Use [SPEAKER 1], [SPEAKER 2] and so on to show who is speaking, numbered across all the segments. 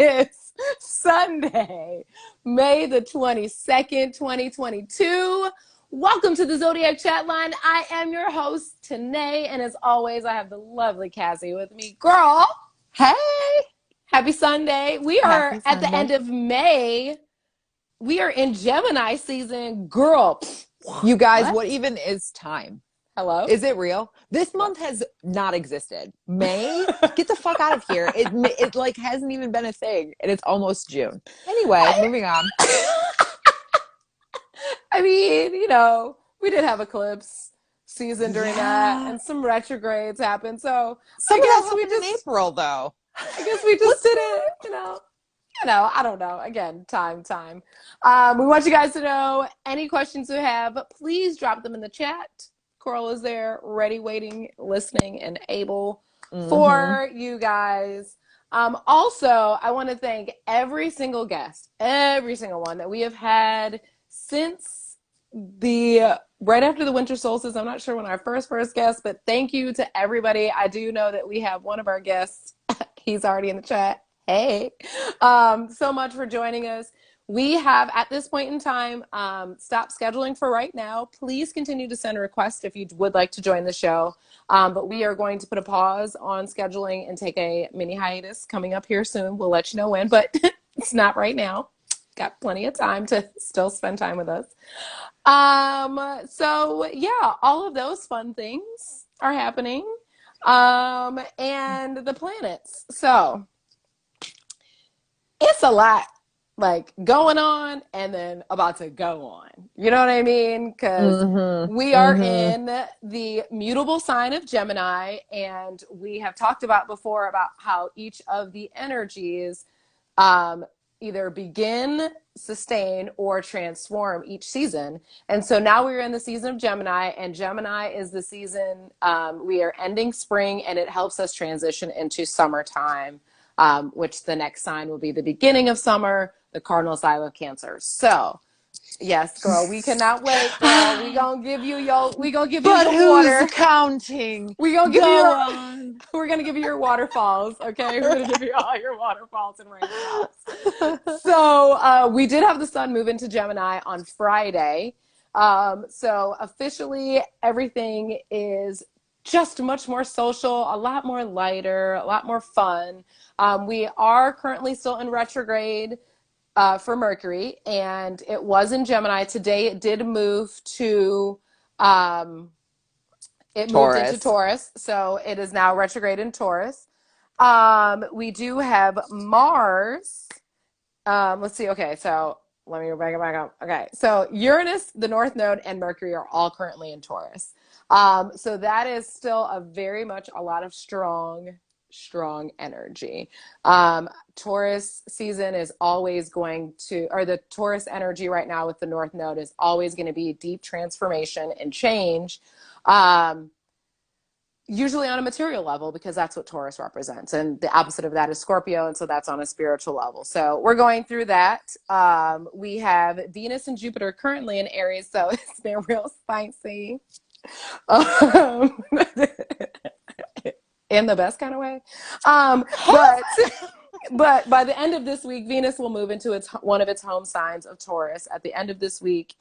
[SPEAKER 1] is Sunday, May the 22nd, 2022. Welcome to the Zodiac Chatline. I am your host, Tennah, and as always, I have the lovely Cassie with me. Girl,
[SPEAKER 2] Hey!
[SPEAKER 1] happy Sunday. We are
[SPEAKER 2] Happy
[SPEAKER 1] at the
[SPEAKER 2] Sunday.
[SPEAKER 1] end of May. We are in Gemini season. Girl,
[SPEAKER 2] You guys, what even is time?
[SPEAKER 1] Hello?
[SPEAKER 2] Is it real? This month has not existed. May? Get the fuck out of here. It like hasn't even been a thing, and it's almost June. Anyway, moving on.
[SPEAKER 1] I mean, we did have eclipse season during that, and some retrogrades happened. So
[SPEAKER 2] Some
[SPEAKER 1] I
[SPEAKER 2] of that
[SPEAKER 1] guess we
[SPEAKER 2] happened
[SPEAKER 1] just,
[SPEAKER 2] in April, though.
[SPEAKER 1] I guess we just did it. I don't know. Again, time. We want you guys to know any questions you have. Please drop them in the chat. Coral is there, ready, waiting, listening, and able for you guys. Also, I want to thank every single guest, every single one that we have had since right after the winter solstice. I'm not sure when our first guest, but thank you to everybody. I do know that we have one of our guests. He's already in the chat. Hey, so much for joining us. We have, at this point in time, stopped scheduling for right now. Please continue to send a request if you would like to join the show. But we are going to put a pause on scheduling and take a mini hiatus coming up here soon. We'll let you know when, but it's not right now. Got plenty of time to still spend time with us. So yeah, all of those fun things are happening. And the planets. So it's a lot like going on and then about to go on. You know what I mean? Because we are in the mutable sign of Gemini, and we have talked about before about how each of the energies either begin, sustain, or transform each season. And so now we're in the season of Gemini, and Gemini is the season we are ending spring, and it helps us transition into summertime. Which the next sign will be the beginning of summer, the cardinal sign of Cancer. So, yes, girl, we cannot wait, girl. We gonna give you your water.
[SPEAKER 2] Who's counting?
[SPEAKER 1] We're gonna give you your waterfalls, okay? We're gonna give you all your waterfalls and raindrops. So we did have the sun move into Gemini on Friday. So officially everything is just much more social, a lot more lighter, a lot more fun. We are currently still in retrograde for Mercury, and it was in Gemini. Today it did move to, moved into Taurus, so it is now retrograde in Taurus. We do have Mars. Let's see. Okay, so let me go back up. Okay, so Uranus, the North Node, and Mercury are all currently in Taurus. So that is still a lot of strong energy. Taurus season is always the Taurus energy right now with the North Node is always going to be deep transformation and change. Usually on a material level, because that's what Taurus represents. And the opposite of that is Scorpio. And so that's on a spiritual level. So we're going through that. We have Venus and Jupiter currently in Aries. So it's been real spicy. In the best kind of way. But by the end of this week, Venus will move into one of its home signs of Taurus at the end of this week.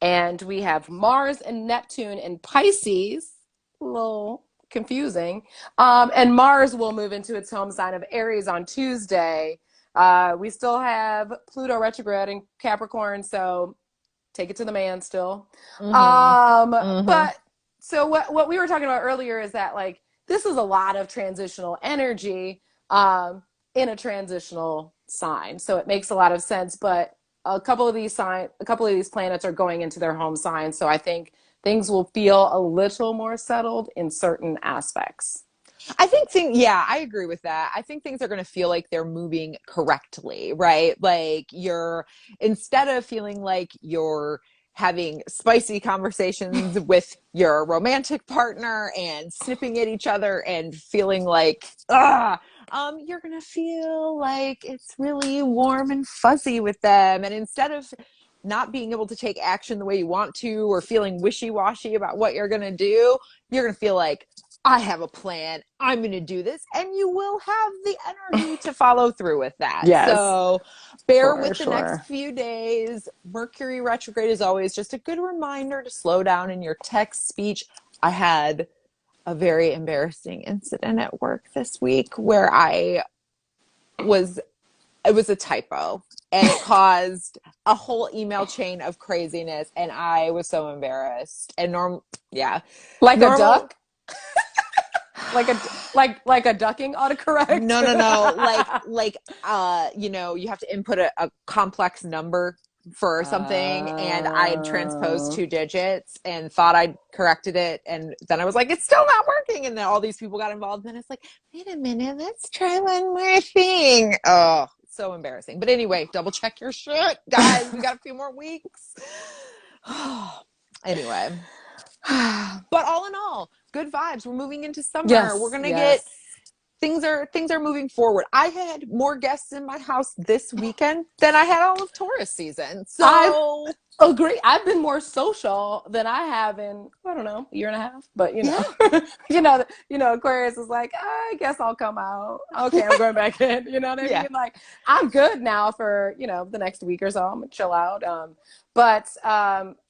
[SPEAKER 1] And we have Mars and Neptune in Pisces. A little confusing. And Mars will move into its home sign of Aries on Tuesday. We still have Pluto retrograde in Capricorn, so take it to the man still. But so what we were talking about earlier is that like this is a lot of transitional energy in a transitional sign. So it makes a lot of sense, but a couple of these planets are going into their home signs, so I think things will feel a little more settled in certain aspects.
[SPEAKER 2] I agree with that. I think things are going to feel like they're moving correctly, right? Like instead of feeling like you're having spicy conversations with your romantic partner and snipping at each other and feeling like, you're going to feel like it's really warm and fuzzy with them. And instead of not being able to take action the way you want to or feeling wishy-washy about what you're going to do, you're going to feel like, I have a plan. I'm going to do this. And you will have the energy to follow through with that.
[SPEAKER 1] Yes.
[SPEAKER 2] So bear with the
[SPEAKER 1] sure.
[SPEAKER 2] next few days. Mercury retrograde is always just a good reminder to slow down in your text speech. I had a very embarrassing incident at work this week where it was a typo and it caused a whole email chain of craziness. And I was so embarrassed. And
[SPEAKER 1] Like a duck? like a ducking autocorrect?
[SPEAKER 2] No. You have to input a complex number for something, and I had transposed 2 digits and thought I'd corrected it, and then I was like, it's still not working, and then all these people got involved, and it's like, wait a minute, let's try one more thing. Oh, so embarrassing. But anyway, double check your shit, guys. We got a few more weeks. Anyway. But all in all, good vibes. We're moving into summer.
[SPEAKER 1] Yes,
[SPEAKER 2] we're gonna get things are moving forward. I had more guests in my house this weekend than I had all of Taurus season. So
[SPEAKER 1] I agree. I've been more social than I have in, I don't know, a year and a half. But Aquarius is like, I guess I'll come out. Okay, I'm going back in. You know what I mean? Like, I'm good now for the next week or so. I'm gonna chill out. But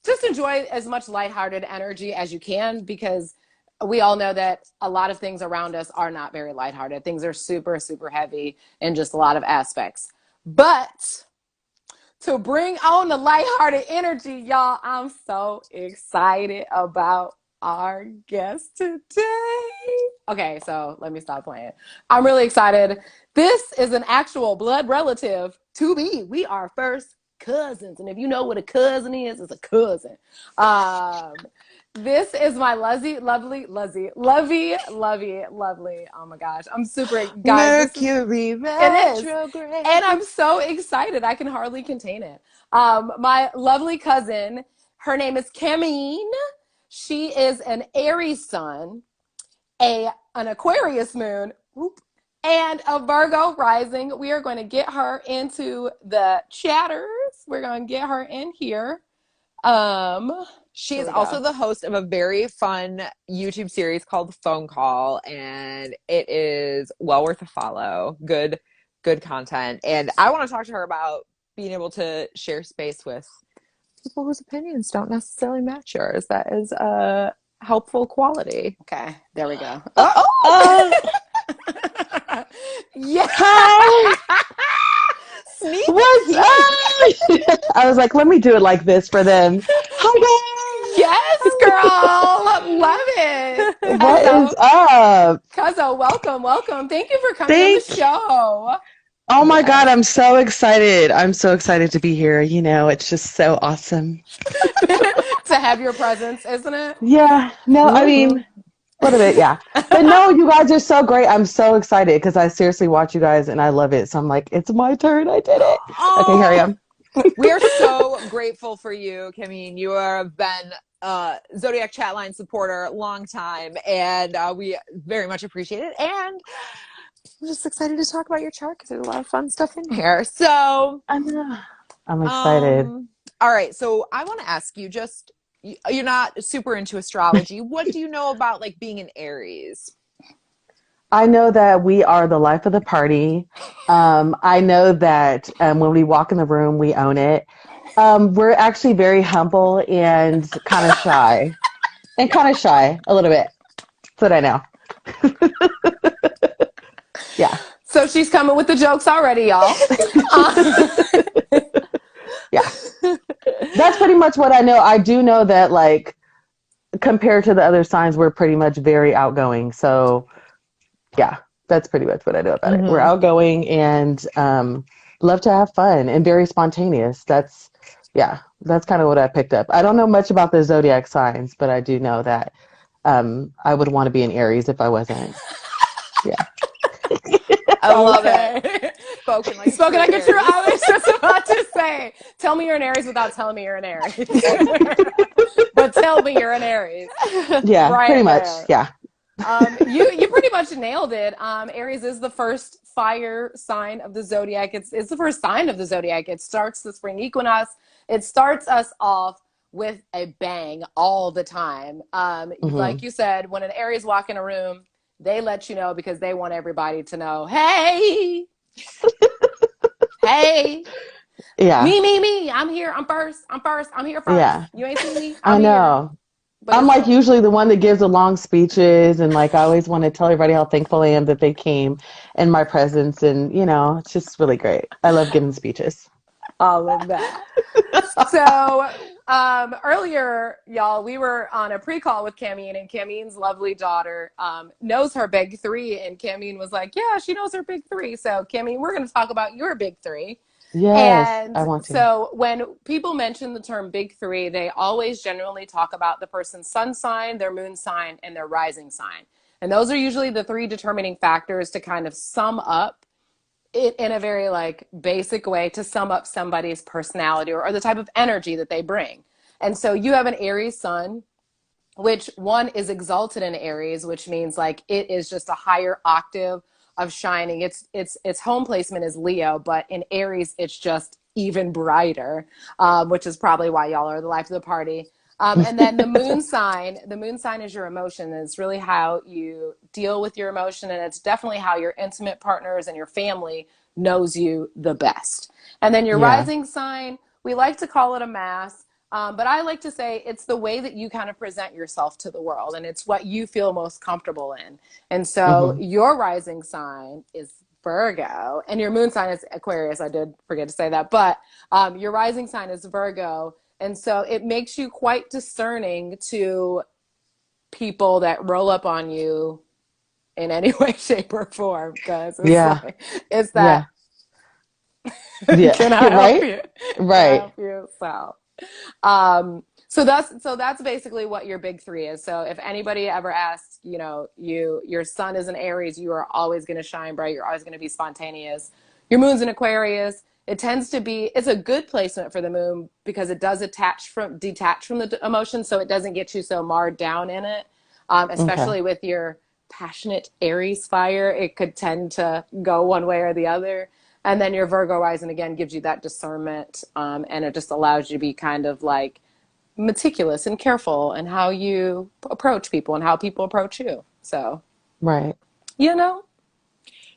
[SPEAKER 1] just enjoy as much lighthearted energy as you can, because we all know that a lot of things around us are not very lighthearted. Things are super, super heavy in just a lot of aspects. But to bring on the lighthearted energy, y'all, I'm so excited about our guest today. Okay, so let me stop playing. I'm really excited. This is an actual blood relative to me. We are first cousins. And if you know what a cousin is, it's a cousin. This is my lovey. Oh my gosh. I'm super, guys.
[SPEAKER 2] Mercury retrograde.
[SPEAKER 1] And I'm so excited. I can hardly contain it. My lovely cousin, her name is Camene. She is an Aries sun, an Aquarius moon, and a Virgo rising. We are going to get her into the chatters. We're going to get her in here.
[SPEAKER 2] She is also the host of a very fun YouTube series called Phone Call, and it is well worth a follow. Good content. And I want to talk to her about being able to share space with people whose opinions don't necessarily match yours. That is a helpful quality.
[SPEAKER 1] Okay, there we go.
[SPEAKER 3] Yeah. Hi. What's up? I was like, let me do it like this for them. Hi,
[SPEAKER 1] guys. Yes, girl. Love it.
[SPEAKER 3] What is up?
[SPEAKER 1] Cuzzo, welcome. Thank you for coming on the show.
[SPEAKER 3] Oh my God, I'm so excited. I'm so excited to be here. It's just so awesome.
[SPEAKER 1] To have your presence, isn't it?
[SPEAKER 3] Yeah. No, I mean, a little bit, yeah. But no, you guys are so great. I'm so excited because I seriously watch you guys and I love it. So I'm like, it's my turn. I did it. Okay, here I am.
[SPEAKER 2] We are so grateful for you, Camene. You have been Zodiac Chatline supporter long time, and we very much appreciate it. And I'm just excited to talk about your chart because there's a lot of fun stuff in here. So
[SPEAKER 3] I'm excited.
[SPEAKER 2] All right. So I want to ask you, you're not super into astrology. What do you know about like being an Aries?
[SPEAKER 3] I know that we are the life of the party. I know that when we walk in the room, we own it. We're actually very humble and kind of shy. A little bit. That's what I know. Yeah.
[SPEAKER 1] So she's coming with the jokes already, y'all.
[SPEAKER 3] Yeah. That's pretty much what I know. I do know that, like, compared to the other signs, we're pretty much very outgoing. So, yeah, that's pretty much what I know about it. We're outgoing and love to have fun and very spontaneous. That's kind of what I picked up. I don't know much about the zodiac signs, but I do know that I would want to be an Aries if I wasn't. Yeah.
[SPEAKER 2] I love it. Spoken like
[SPEAKER 1] a true. I was just about to say, tell me you're an Aries without telling me you're an Aries. But tell me you're an Aries.
[SPEAKER 3] Yeah,
[SPEAKER 1] right
[SPEAKER 3] pretty much.
[SPEAKER 1] there.
[SPEAKER 3] Yeah.
[SPEAKER 1] You pretty much nailed it. Aries is the first fire sign of the zodiac. It's the first sign of the zodiac. It starts the spring equinox. It starts us off with a bang all the time. Like you said, when an Aries walk in a room, they let you know because they want everybody to know, hey, hey,
[SPEAKER 3] Yeah.
[SPEAKER 1] me. I'm here. I'm first. I'm here first.
[SPEAKER 3] Yeah.
[SPEAKER 1] You ain't seen me.
[SPEAKER 3] I
[SPEAKER 1] I'm here.
[SPEAKER 3] know.
[SPEAKER 1] But
[SPEAKER 3] I'm
[SPEAKER 1] it's
[SPEAKER 3] like
[SPEAKER 1] so,
[SPEAKER 3] usually the one that gives the long speeches, and like I always want to tell everybody how thankful I am that they came in my presence, and it's just really great. I love giving speeches.
[SPEAKER 1] all of that. So earlier, y'all, we were on a pre-call with Camene, and Camene's lovely daughter knows her big three, and Camene was like, yeah, she knows her big three. So Camene, we're going to talk about your big three.
[SPEAKER 3] Yes,
[SPEAKER 1] And
[SPEAKER 3] I want to.
[SPEAKER 1] so when people mention the term big three, they always generally talk about the person's sun sign, their moon sign, and their rising sign. And those are usually the three determining factors to kind of sum up it in a very like basic way to sum up somebody's personality or the type of energy that they bring. And so you have an Aries sun, which one is exalted in Aries, which means like it is just a higher octave of shining. Its home placement is Leo, but in Aries it's just even brighter, which is probably why y'all are the life of the party. And then the moon sign is your emotion. And it's really how you deal with your emotion. And it's definitely how your intimate partners and your family knows you the best. And then your
[SPEAKER 3] Yeah.
[SPEAKER 1] rising sign, we like to call it a mass. But I like to say it's the way that you kind of present yourself to the world, and it's what you feel most comfortable in. And so your rising sign is Virgo, and your moon sign is Aquarius. I did forget to say that, but your rising sign is Virgo. And so it makes you quite discerning to people that roll up on you in any way, shape, or form, because it's
[SPEAKER 3] Yeah.
[SPEAKER 1] like, it's
[SPEAKER 3] Yeah.
[SPEAKER 1] that,
[SPEAKER 3] Yeah.
[SPEAKER 1] can I help
[SPEAKER 3] Right?
[SPEAKER 1] you? Can I
[SPEAKER 3] Right.
[SPEAKER 1] help you? So that's basically what your big three is. So if anybody ever asks, your sun is an Aries, you are always going to shine bright. You're always going to be spontaneous. Your moon's in Aquarius. It's a good placement for the moon because it does detach from the emotion, so it doesn't get you so marred down in it.
[SPEAKER 3] Okay.
[SPEAKER 1] Especially with your passionate Aries fire, it could tend to go one way or the other. And then your Virgo rising again gives you that discernment, and it just allows you to be kind of like meticulous and careful in how you approach people and how people approach you. So,
[SPEAKER 3] Right.
[SPEAKER 1] you know,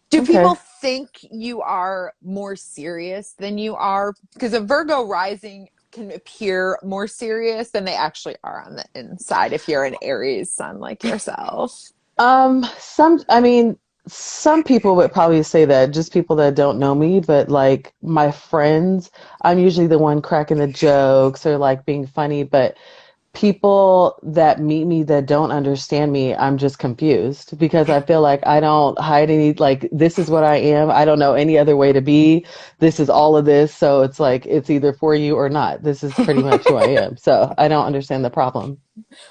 [SPEAKER 2] Do
[SPEAKER 3] Okay.
[SPEAKER 2] people think you are more serious than you are? Because a Virgo rising can appear more serious than they actually are on the inside if you're an Aries sun like yourself.
[SPEAKER 3] I mean, some people would probably say that, just people that don't know me, but like my friends, I'm usually the one cracking the jokes or like being funny, but people that meet me that don't understand me, I'm just confused because I feel like I don't hide any, like, this is what I am. I don't know any other way to be. This is all of this. So it's like, it's either for you or not. This is pretty much who I am. So I don't understand the problem.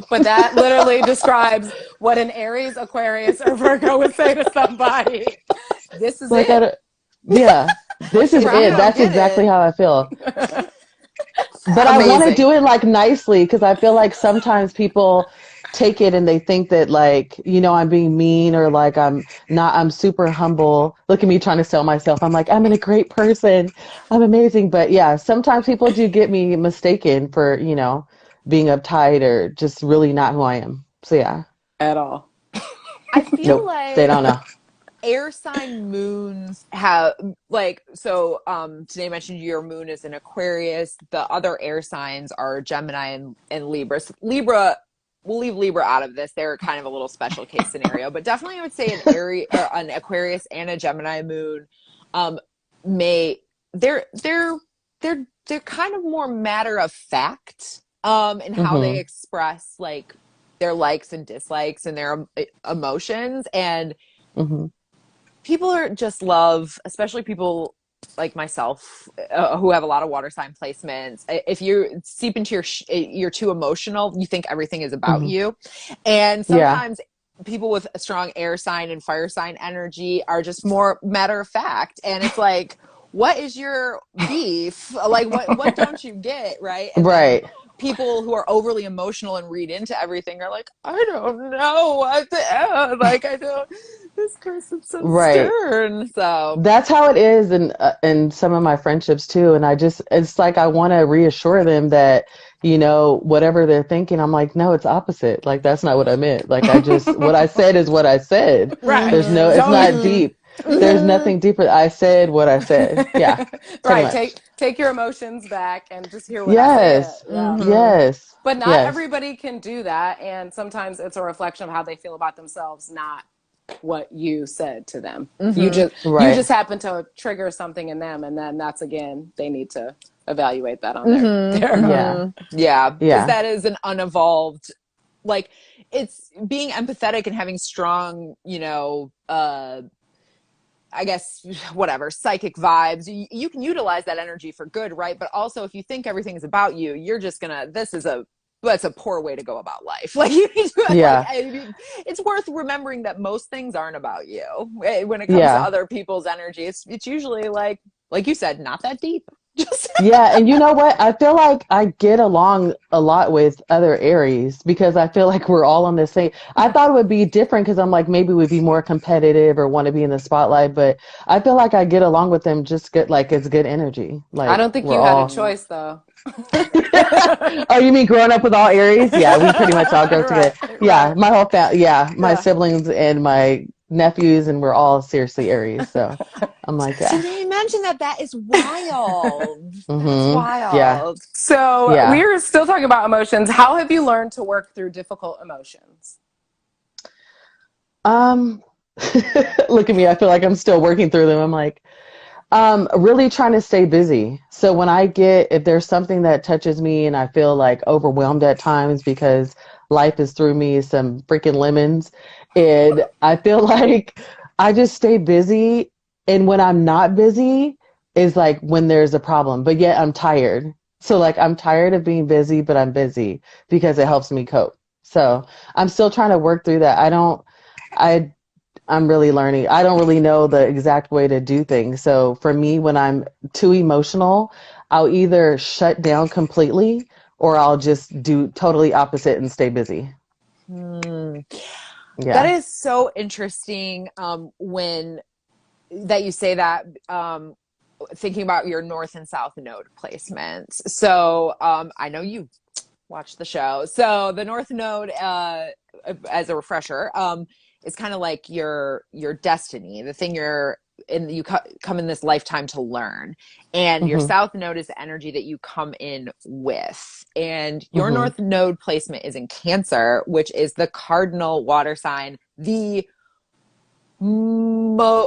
[SPEAKER 1] but that literally describes what an Aries, Aquarius, or Virgo would say to somebody. This is
[SPEAKER 3] Like,
[SPEAKER 1] it.
[SPEAKER 3] yeah, this is
[SPEAKER 2] If you
[SPEAKER 3] it.
[SPEAKER 2] don't
[SPEAKER 3] That's
[SPEAKER 2] get
[SPEAKER 3] exactly
[SPEAKER 2] it,
[SPEAKER 3] how I feel. But I want to
[SPEAKER 2] amazing.
[SPEAKER 3] do it like nicely because I feel like sometimes people take it and they think that like, I'm being mean or like I'm not, I'm super humble. Look at me trying to sell myself. I'm like, I'm a great person. I'm amazing. But yeah, sometimes people do get me mistaken for, being uptight or just really not who I am. So yeah,
[SPEAKER 1] At all.
[SPEAKER 2] I feel
[SPEAKER 3] nope, they
[SPEAKER 2] like
[SPEAKER 3] don't know.
[SPEAKER 2] air sign moons have today mentioned your moon is in Aquarius. The other air signs are Gemini and Libra. So Libra, we'll leave Libra out of this. They're kind of a little special case scenario, but definitely I would say an Aquarius and a Gemini moon may they're kind of more matter of fact in how they
[SPEAKER 3] Mm-hmm.
[SPEAKER 2] express like their likes and dislikes and their emotions. And
[SPEAKER 3] Mm-hmm.
[SPEAKER 2] people are just love, especially people like myself who have a lot of water sign placements. If you seep into you're too emotional, you think everything is about
[SPEAKER 3] Mm-hmm.
[SPEAKER 2] you. And
[SPEAKER 3] Yeah.
[SPEAKER 2] sometimes people with a strong air sign and fire sign energy are just more matter of fact. And it's like, what is your beef? Like, what don't you get? Right. And then
[SPEAKER 3] Right.
[SPEAKER 2] people who are overly emotional and read into everything are like, I don't know what to, like, I don't, this person's so
[SPEAKER 3] Right.
[SPEAKER 2] stern. So
[SPEAKER 3] That's how it is in some of my friendships too. And it's like I want to reassure them that, whatever they're thinking, I'm like, no, it's opposite. Like, that's not what I meant. Like, what I said is what I said.
[SPEAKER 1] Right.
[SPEAKER 3] It's not deep. There's nothing deeper. I said what I said. Yeah. Pretty
[SPEAKER 1] Right.
[SPEAKER 3] much.
[SPEAKER 1] Take your emotions back and just hear what
[SPEAKER 3] Yes.
[SPEAKER 1] I said. Yeah.
[SPEAKER 3] Yes.
[SPEAKER 1] But not
[SPEAKER 3] Yes.
[SPEAKER 1] everybody can do that. And sometimes it's a reflection of how they feel about themselves, not what you said to them. You just happen to trigger something in them, and then that's, again, they need to evaluate that on their
[SPEAKER 3] Yeah.
[SPEAKER 2] Yeah. Because that is an unevolved, like, it's being empathetic and having strong, I guess, whatever, psychic vibes. You can utilize that energy for good, right? But also, if you think everything is about you, you're just that's a poor way to go about life. Like, it's worth remembering that most things aren't about you. When it comes to other people's energy, it's usually like you said, not that deep.
[SPEAKER 3] Yeah, and you know what? I feel like I get along a lot with other Aries because I feel like we're all on the same. I thought it would be different because I'm like, maybe we'd be more competitive or want to be in the spotlight, but I feel like I get along with them just good, like it's good energy. Like,
[SPEAKER 1] I don't think you had a choice, though.
[SPEAKER 3] Oh, you mean growing up with all Aries? Yeah, we pretty much all go together. Yeah, my whole family. Yeah, my siblings and my nephews, and we're all seriously Aries. So I'm like,
[SPEAKER 2] Did I imagine that is wild? That's wild.
[SPEAKER 3] Yeah.
[SPEAKER 1] So we're still talking about emotions. How have you learned to work through difficult emotions?
[SPEAKER 3] Look at me. I feel like I'm still working through them. I'm like, really trying to stay busy. So when if there's something that touches me and I feel like overwhelmed at times because life is through me some freaking lemons, and I feel like I just stay busy. And when I'm not busy is like when there's a problem, but yet I'm tired. So like, I'm tired of being busy, but I'm busy because it helps me cope. So I'm still trying to work through that. I'm really learning. I don't really know the exact way to do things. So for me, when I'm too emotional, I'll either shut down completely or I'll just do totally opposite and stay busy.
[SPEAKER 2] Yeah.
[SPEAKER 3] That
[SPEAKER 2] is so interesting when that you say that, thinking about your north and south node placements. So I know you watched the show. So the north node, as a refresher, is kind of like your destiny, the thing you come in this lifetime to learn. And your south node is the energy that you come in with. And your north node placement is in Cancer, which is the cardinal water sign,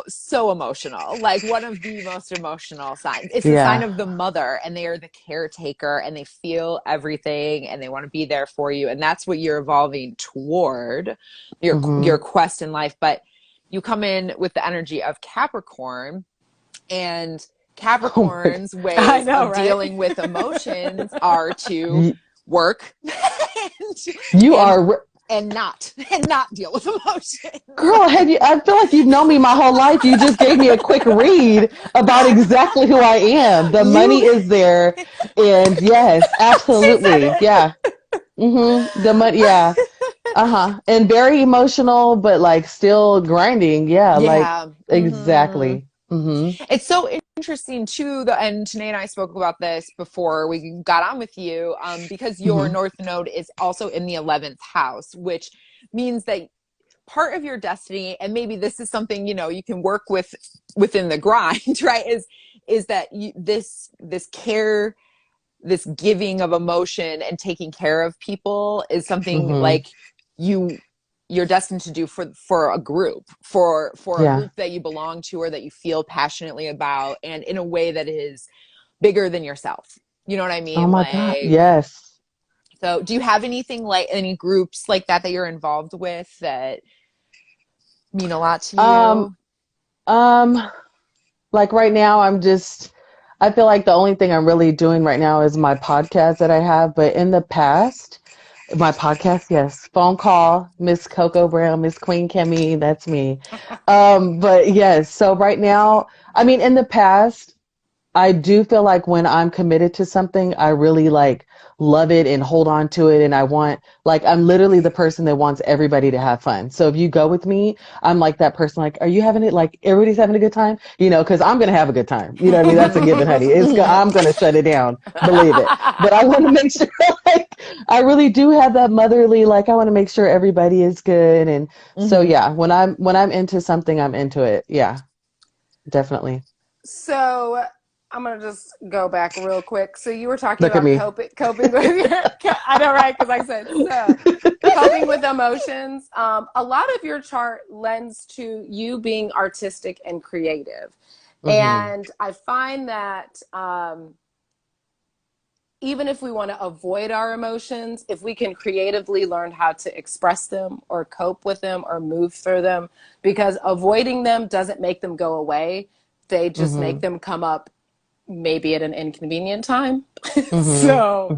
[SPEAKER 2] so emotional, like one of the most emotional signs. It's the sign of the mother, and they are the caretaker, and they feel everything, and they want to be there for you, and that's what you're evolving toward, your quest in life. But you come in with the energy of Capricorn, and Capricorn's ways of dealing with emotions are to work and not deal with emotion.
[SPEAKER 3] Girl, I feel like you've known me my whole life. You just gave me a quick read about exactly who I am. The money is there. And yes, absolutely. Yeah. The money. Yeah. And very emotional, but like still grinding. Yeah. Like exactly.
[SPEAKER 2] It's so interesting too, and Tennah and I spoke about this before we got on with you, because your north node is also in the 11th house, which means that part of your destiny, and maybe this is something you can work with within the grind, right, is that this care, this giving of emotion and taking care of people is something like you're destined to do for a group, for a group that you belong to or that you feel passionately about, and in a way that is bigger than yourself. You know what I mean?
[SPEAKER 3] Oh my God. Yes.
[SPEAKER 2] So do you have anything like any groups like that you're involved with that mean a lot to you?
[SPEAKER 3] Like right now I feel like the only thing I'm really doing right now is my podcast that I have, but in the past, my podcast, yes. Phone call, Miss Coco Brown, Miss Queen Camene, that's me. But yes, so right now, I mean, in the past, I do feel like when I'm committed to something, I really like love it and hold on to it. And I want, like, I'm literally the person that wants everybody to have fun. So if you go with me, I'm like that person, like, are you having it? Like, everybody's having a good time, you know, cause I'm going to have a good time. You know what I mean? That's a given, honey. I'm going to shut it down. Believe it. But I want to make sure, like, I really do have that motherly, like, I want to make sure everybody is good. And so, yeah, when I'm into something, I'm into it. Yeah, definitely.
[SPEAKER 1] So I'm gonna just go back real quick. So you were talking
[SPEAKER 3] Look at
[SPEAKER 1] about
[SPEAKER 3] me.
[SPEAKER 1] coping with your, I know, right? Because I said so. Coping with emotions. A lot of your chart lends to you being artistic and creative, and I find that even if we want to avoid our emotions, if we can creatively learn how to express them or cope with them or move through them, because avoiding them doesn't make them go away. They just make them come up maybe at an inconvenient time. So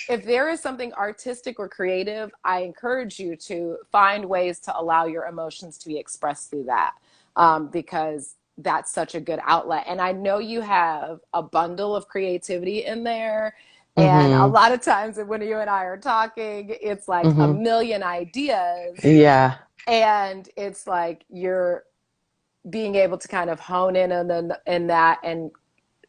[SPEAKER 1] if there is something artistic or creative, I encourage you to find ways to allow your emotions to be expressed through that, because that's such a good outlet. And I know you have a bundle of creativity in there. And a lot of times when you and I are talking, it's like a million ideas.
[SPEAKER 3] Yeah.
[SPEAKER 1] And it's like you're being able to kind of hone in on in that and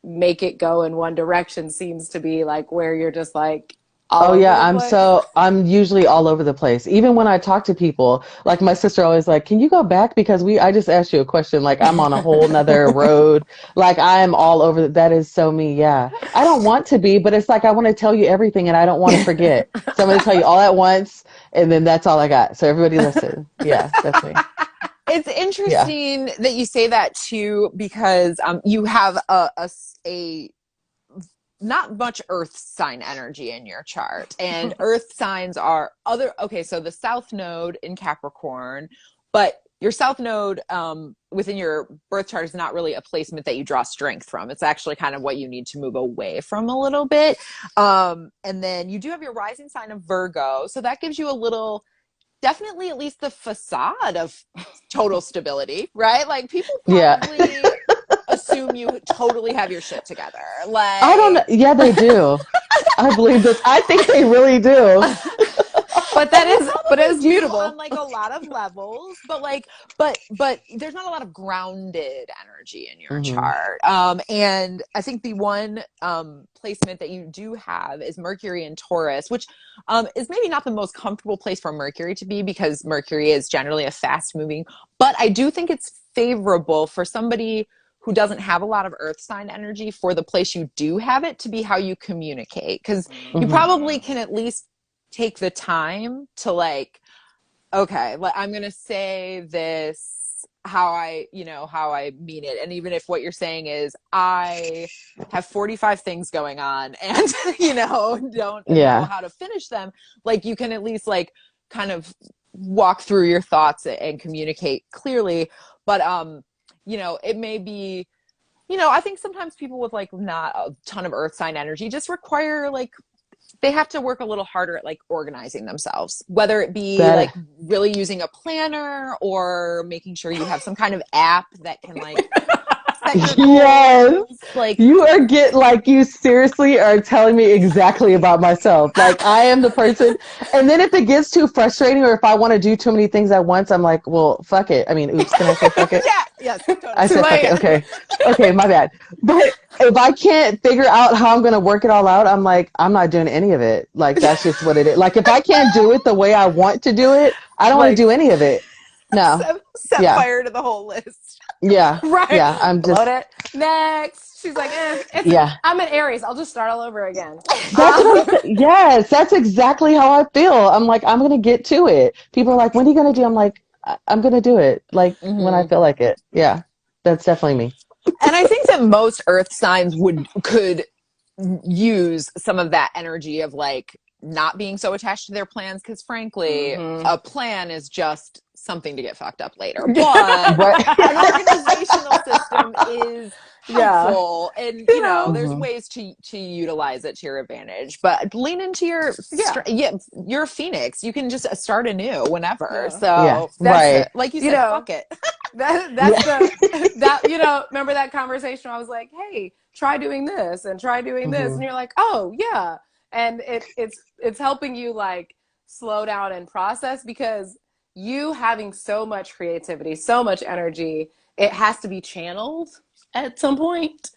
[SPEAKER 1] make it go in one direction seems to be like where you're just like all
[SPEAKER 3] Oh
[SPEAKER 1] over
[SPEAKER 3] yeah,
[SPEAKER 1] the place.
[SPEAKER 3] I'm usually all over the place. Even when I talk to people, like my sister always like, can you go back? Because I just asked you a question. Like I'm on a whole nother road. Like I am all over. That is so me. Yeah. I don't want to be, but it's like, I want to tell you everything and I don't want to forget. So I'm going to tell you all at once. And then that's all I got. So everybody listen. Yeah, that's me.
[SPEAKER 2] It's
[SPEAKER 3] Yeah.
[SPEAKER 2] interesting that you say that too, because you have a not much earth sign energy in your chart, and earth signs are okay, so the south node in Capricorn, but your south node within your birth chart is not really a placement that you draw strength from. It's actually kind of what you need to move away from a little bit. And then you do have your rising sign of Virgo, so that gives you a little, definitely at least the facade of total stability, right? Like people probably assume you totally have your shit together.
[SPEAKER 3] I don't know.
[SPEAKER 2] Like,
[SPEAKER 3] Yeah, they do. I believe this. I think they really do.
[SPEAKER 1] But it is mutable
[SPEAKER 2] on like a lot of levels, but there's not a lot of grounded energy in your chart. And I think the one placement that you do have is Mercury in Taurus, which is maybe not the most comfortable place for Mercury to be, because Mercury is generally a fast moving, but I do think it's favorable for somebody who doesn't have a lot of earth sign energy, for the place you do have it to be how you communicate. Because you probably can at least take the time to like, okay, I'm going to say this how I mean it. And even if what you're saying is I have 45 things going on and, don't know how to finish them, like you can at least like kind of walk through your thoughts and communicate clearly. But, it may be, I think sometimes people with like not a ton of earth sign energy just require like, they have to work a little harder at like organizing themselves, whether it be like really using a planner or making sure you have some kind of app that can like set your goals. Like
[SPEAKER 3] You seriously are telling me exactly about myself. Like I am the person. And then if it gets too frustrating, or if I want to do too many things at once, I'm like, well, fuck it. I mean, oops, can I say fuck it?
[SPEAKER 2] Yes, totally.
[SPEAKER 3] I said fuck it. Okay, my bad. But if I can't figure out how I'm going to work it all out, I'm like, I'm not doing any of it. Like, that's just what it is. Like, if I can't do it the way I want to do it, I don't want to do any of it. No.
[SPEAKER 2] Set fire to the whole list.
[SPEAKER 3] Yeah.
[SPEAKER 1] Right.
[SPEAKER 3] Yeah. I'm just.
[SPEAKER 1] Load it. Next. She's like, I'm an Aries. I'll just start all over again.
[SPEAKER 3] That's what I'm saying. Yes. That's exactly how I feel. I'm like, I'm going to get to it. People are like, when are you going to do? I'm like, I'm going to do it. Like when I feel like it. Yeah. That's definitely me.
[SPEAKER 2] And I think that most earth signs could use some of that energy of like not being so attached to their plans, because frankly a plan is just something to get fucked up later, but an organizational system is
[SPEAKER 1] Yeah.
[SPEAKER 2] helpful, and
[SPEAKER 1] You know,
[SPEAKER 2] there's ways to utilize it to your advantage, but lean into your
[SPEAKER 1] yeah.
[SPEAKER 2] you're a phoenix. You can just start anew whenever.
[SPEAKER 1] Yeah.
[SPEAKER 3] Yeah.
[SPEAKER 2] So
[SPEAKER 1] That's,
[SPEAKER 3] Right.
[SPEAKER 2] like you
[SPEAKER 1] you
[SPEAKER 2] said,
[SPEAKER 1] know,
[SPEAKER 2] fuck it.
[SPEAKER 1] that's
[SPEAKER 3] Yeah.
[SPEAKER 1] the, that, remember that conversation? I was like, hey, try doing this and try doing this. And
[SPEAKER 3] Hmm.
[SPEAKER 1] you're like, oh, yeah. And it's helping you like slow down and process, because you having so much creativity, so much energy, it has to be channeled at some point.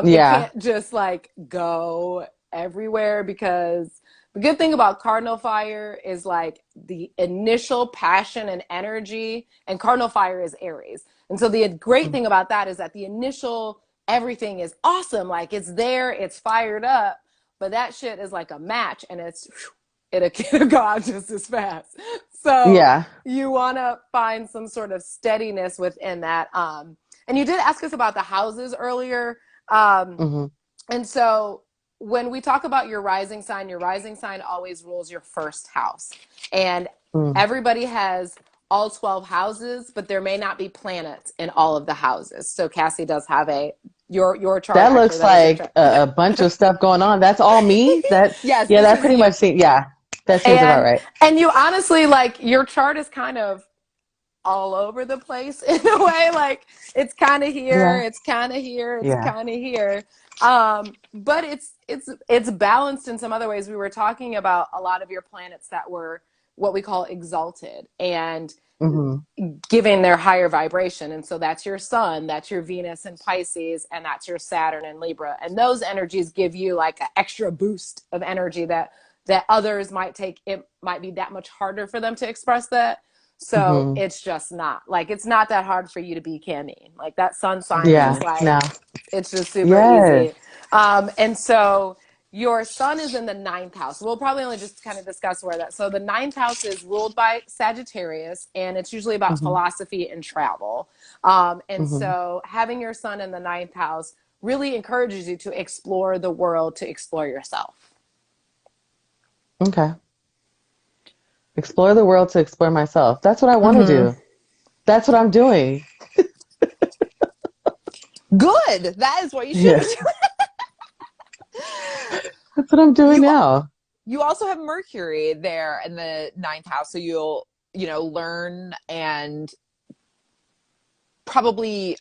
[SPEAKER 1] It
[SPEAKER 3] Yeah.
[SPEAKER 1] can't just like go everywhere, because the good thing about cardinal fire is like the initial passion and energy, and cardinal fire is Aries. And so the great thing about that is that the initial everything is awesome. Like it's there, it's fired up, but that shit is like a match, and it'll go out just as fast. So
[SPEAKER 3] Yeah.
[SPEAKER 1] you want to find some sort of steadiness within that. And you did ask us about the houses earlier.
[SPEAKER 3] Hmm.
[SPEAKER 1] And so when we talk about your rising sign always rules your first house. And
[SPEAKER 3] Mm.
[SPEAKER 1] everybody has all 12 houses, but there may not be planets in all of the houses. So Cassie does have your chart,
[SPEAKER 3] That
[SPEAKER 1] actually,
[SPEAKER 3] looks
[SPEAKER 1] that is your
[SPEAKER 3] like
[SPEAKER 1] chart.
[SPEAKER 3] a bunch of stuff going on. That's all me.
[SPEAKER 2] Yes,
[SPEAKER 3] Yeah,
[SPEAKER 2] this
[SPEAKER 3] that
[SPEAKER 2] is
[SPEAKER 3] pretty
[SPEAKER 2] you.
[SPEAKER 3] much seems, yeah, that seems about
[SPEAKER 1] And
[SPEAKER 3] right.
[SPEAKER 1] and you honestly, like, your chart is kind of all over the place in a way. Like it's kind of here,
[SPEAKER 3] Yeah.
[SPEAKER 1] it's kind of here, it's
[SPEAKER 3] Yeah.
[SPEAKER 1] kind of here. But it's balanced in some other ways. We were talking about a lot of your planets that were what we call exalted and
[SPEAKER 3] Hmm.
[SPEAKER 1] giving their higher vibration. And so that's your sun, that's your Venus in Pisces, and that's your Saturn in Libra. And those energies give you like an extra boost of energy that others might take. It might be that much harder for them to express that. So
[SPEAKER 3] Hmm.
[SPEAKER 1] it's just not like, it's not that hard for you to be Camene. Like that sun sign is
[SPEAKER 3] Yeah.
[SPEAKER 1] just like,
[SPEAKER 3] No.
[SPEAKER 1] it's just super
[SPEAKER 3] Yes.
[SPEAKER 1] easy. And so your sun is in the ninth house. We'll probably only just kind of discuss where that. So the ninth house is ruled by Sagittarius, and it's usually about
[SPEAKER 3] Hmm.
[SPEAKER 1] philosophy and travel. And
[SPEAKER 3] Hmm.
[SPEAKER 1] so having your sun in the ninth house really encourages you to explore the world, to explore yourself.
[SPEAKER 3] Okay. Explore the world to explore myself. That's what I want to
[SPEAKER 1] Mm-hmm.
[SPEAKER 3] do. That's what I'm doing.
[SPEAKER 2] Good. That is what you should
[SPEAKER 3] Yeah.
[SPEAKER 2] be doing.
[SPEAKER 3] That's what I'm doing
[SPEAKER 2] You
[SPEAKER 3] now.
[SPEAKER 2] you also have Mercury there in the ninth house, so you'll learn and probably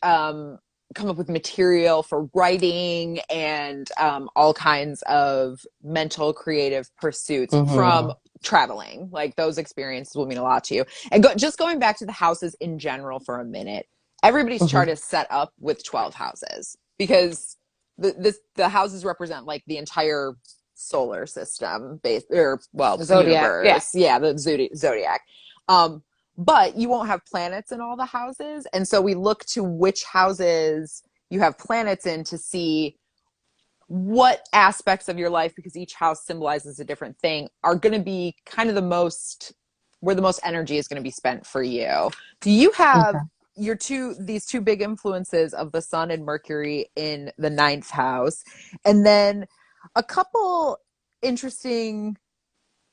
[SPEAKER 2] come up with material for writing and all kinds of mental creative pursuits
[SPEAKER 3] Hmm.
[SPEAKER 2] from traveling. Like those experiences will mean a lot to you. And just going back to the houses in general for a minute, everybody's chart
[SPEAKER 3] Hmm.
[SPEAKER 2] is set up with 12 houses because the houses represent like the entire solar system based, or well,
[SPEAKER 1] Zodiac. Yeah.
[SPEAKER 2] universe. Yeah, the zodiac. Um, but you won't have planets in all the houses. And so we look to which houses you have planets in to see what aspects of your life, because each house symbolizes a different thing, are going to be kind of where the most energy is going to be spent for you. Do you have
[SPEAKER 3] Okay.
[SPEAKER 2] these two big influences of the sun and Mercury in the ninth house, and then a couple interesting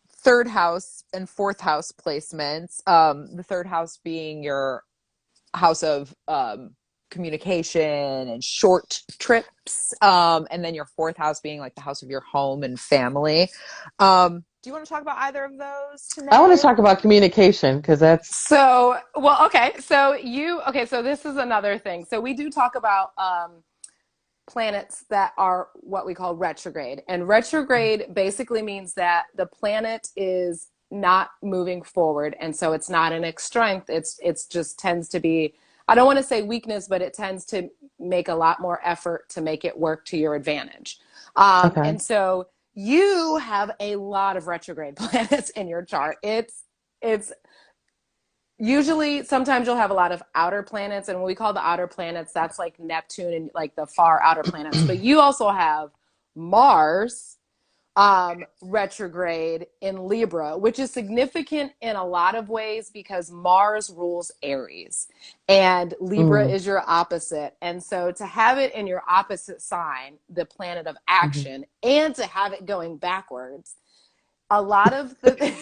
[SPEAKER 2] third house and fourth house placements. The third house being your house of communication and short trips, and then your fourth house being like the house of your home and family. Do you want to talk about either of those
[SPEAKER 3] I want to
[SPEAKER 2] today?
[SPEAKER 3] talk about communication because that's.
[SPEAKER 1] So, well, okay. So this is another thing. So we do talk about planets that are what we call retrograde. And retrograde basically means that the planet is not moving forward. And so it's not in its strength. It's just tends to be, I don't want to say weakness, but it tends to make a lot more effort to make it work to your advantage.
[SPEAKER 3] Okay.
[SPEAKER 1] And so you have a lot of retrograde planets in your chart. It's usually, sometimes you'll have a lot of outer planets, and when we call the outer planets, that's like Neptune and like the far outer planets. But you also have Mars retrograde in Libra, which is significant in a lot of ways because Mars rules Aries and Libra
[SPEAKER 3] Mm.
[SPEAKER 1] is your opposite. And so to have it in your opposite sign, the planet of
[SPEAKER 3] Hmm.
[SPEAKER 1] action, and to have it going backwards, a lot of the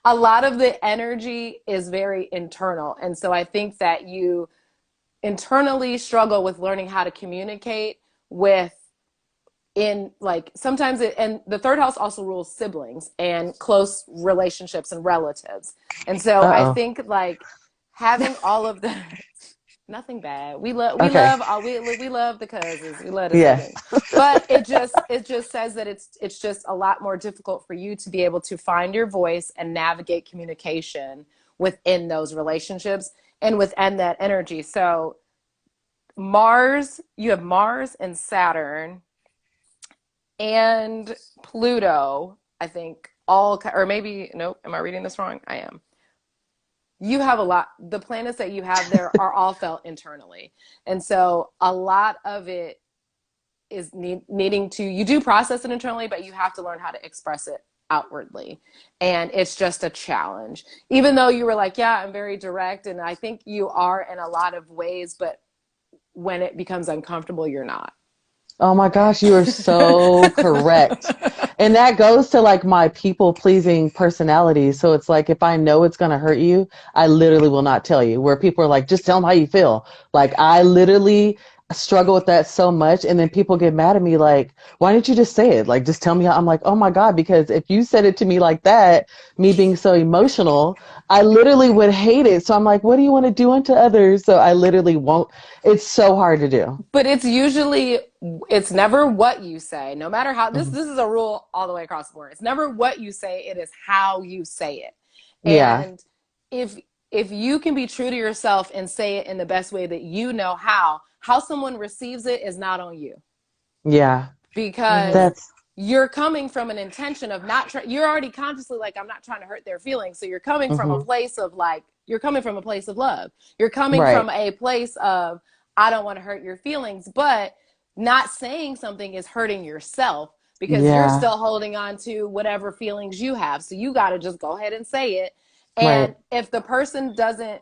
[SPEAKER 1] a lot of the energy is very internal. And so I think that internally struggle with learning how to communicate with in like sometimes it, and the third house also rules siblings and close relationships and relatives. And so I
[SPEAKER 3] Uh-oh.
[SPEAKER 1] think like having all of the nothing bad. We
[SPEAKER 3] Okay.
[SPEAKER 1] we love the cousins. We love the
[SPEAKER 3] Yeah.
[SPEAKER 1] siblings. But it just says that it's just a lot more difficult for you to be able to find your voice and navigate communication within those relationships and within that energy. So you have Mars and Saturn and Pluto, I think all, or maybe, nope, am I reading this wrong? I am. You have a lot, the planets that you have there are all felt internally. And so a lot of it is needing to, you do process it internally, but you have to learn how to express it outwardly. And it's just a challenge. Even though you were like, yeah, I'm very direct. And I think you are in a lot of ways, but when it becomes uncomfortable, you're not.
[SPEAKER 3] Oh my gosh, you are so correct. And that goes to like my people pleasing personality. So it's like, if I know it's going to hurt you, I literally will not tell you. Where people are like, just tell them how you feel. Like I literally struggle with that so much. And then people get mad at me like, why didn't you just say it? Like, just tell me how. I'm like, oh my God, because if you said it to me like that, me being so emotional, I literally would hate it. So I'm like, what do you want to do unto others? So I literally won't. It's so hard to do.
[SPEAKER 1] But it's never what you say, no matter how, this
[SPEAKER 3] Mhm.
[SPEAKER 1] is a rule all the way across the board. It's never what you say, it is how you say it.
[SPEAKER 3] Yeah.
[SPEAKER 1] And if you can be true to yourself and say it in the best way that you know how someone receives it is not on you.
[SPEAKER 3] Yeah.
[SPEAKER 1] Because
[SPEAKER 3] That's,
[SPEAKER 1] you're coming from an intention of not you're already consciously like, I'm not trying to hurt their feelings. So you're coming from a
[SPEAKER 3] hmm
[SPEAKER 1] place of like, you're coming from a place of love. You're coming
[SPEAKER 3] right.
[SPEAKER 1] from a place of, I don't want to hurt your feelings, but not saying something is hurting yourself because you're
[SPEAKER 3] Yeah.
[SPEAKER 1] still holding on to whatever feelings you have. So you got to just go ahead and say it.
[SPEAKER 3] Right.
[SPEAKER 1] And if the person doesn't,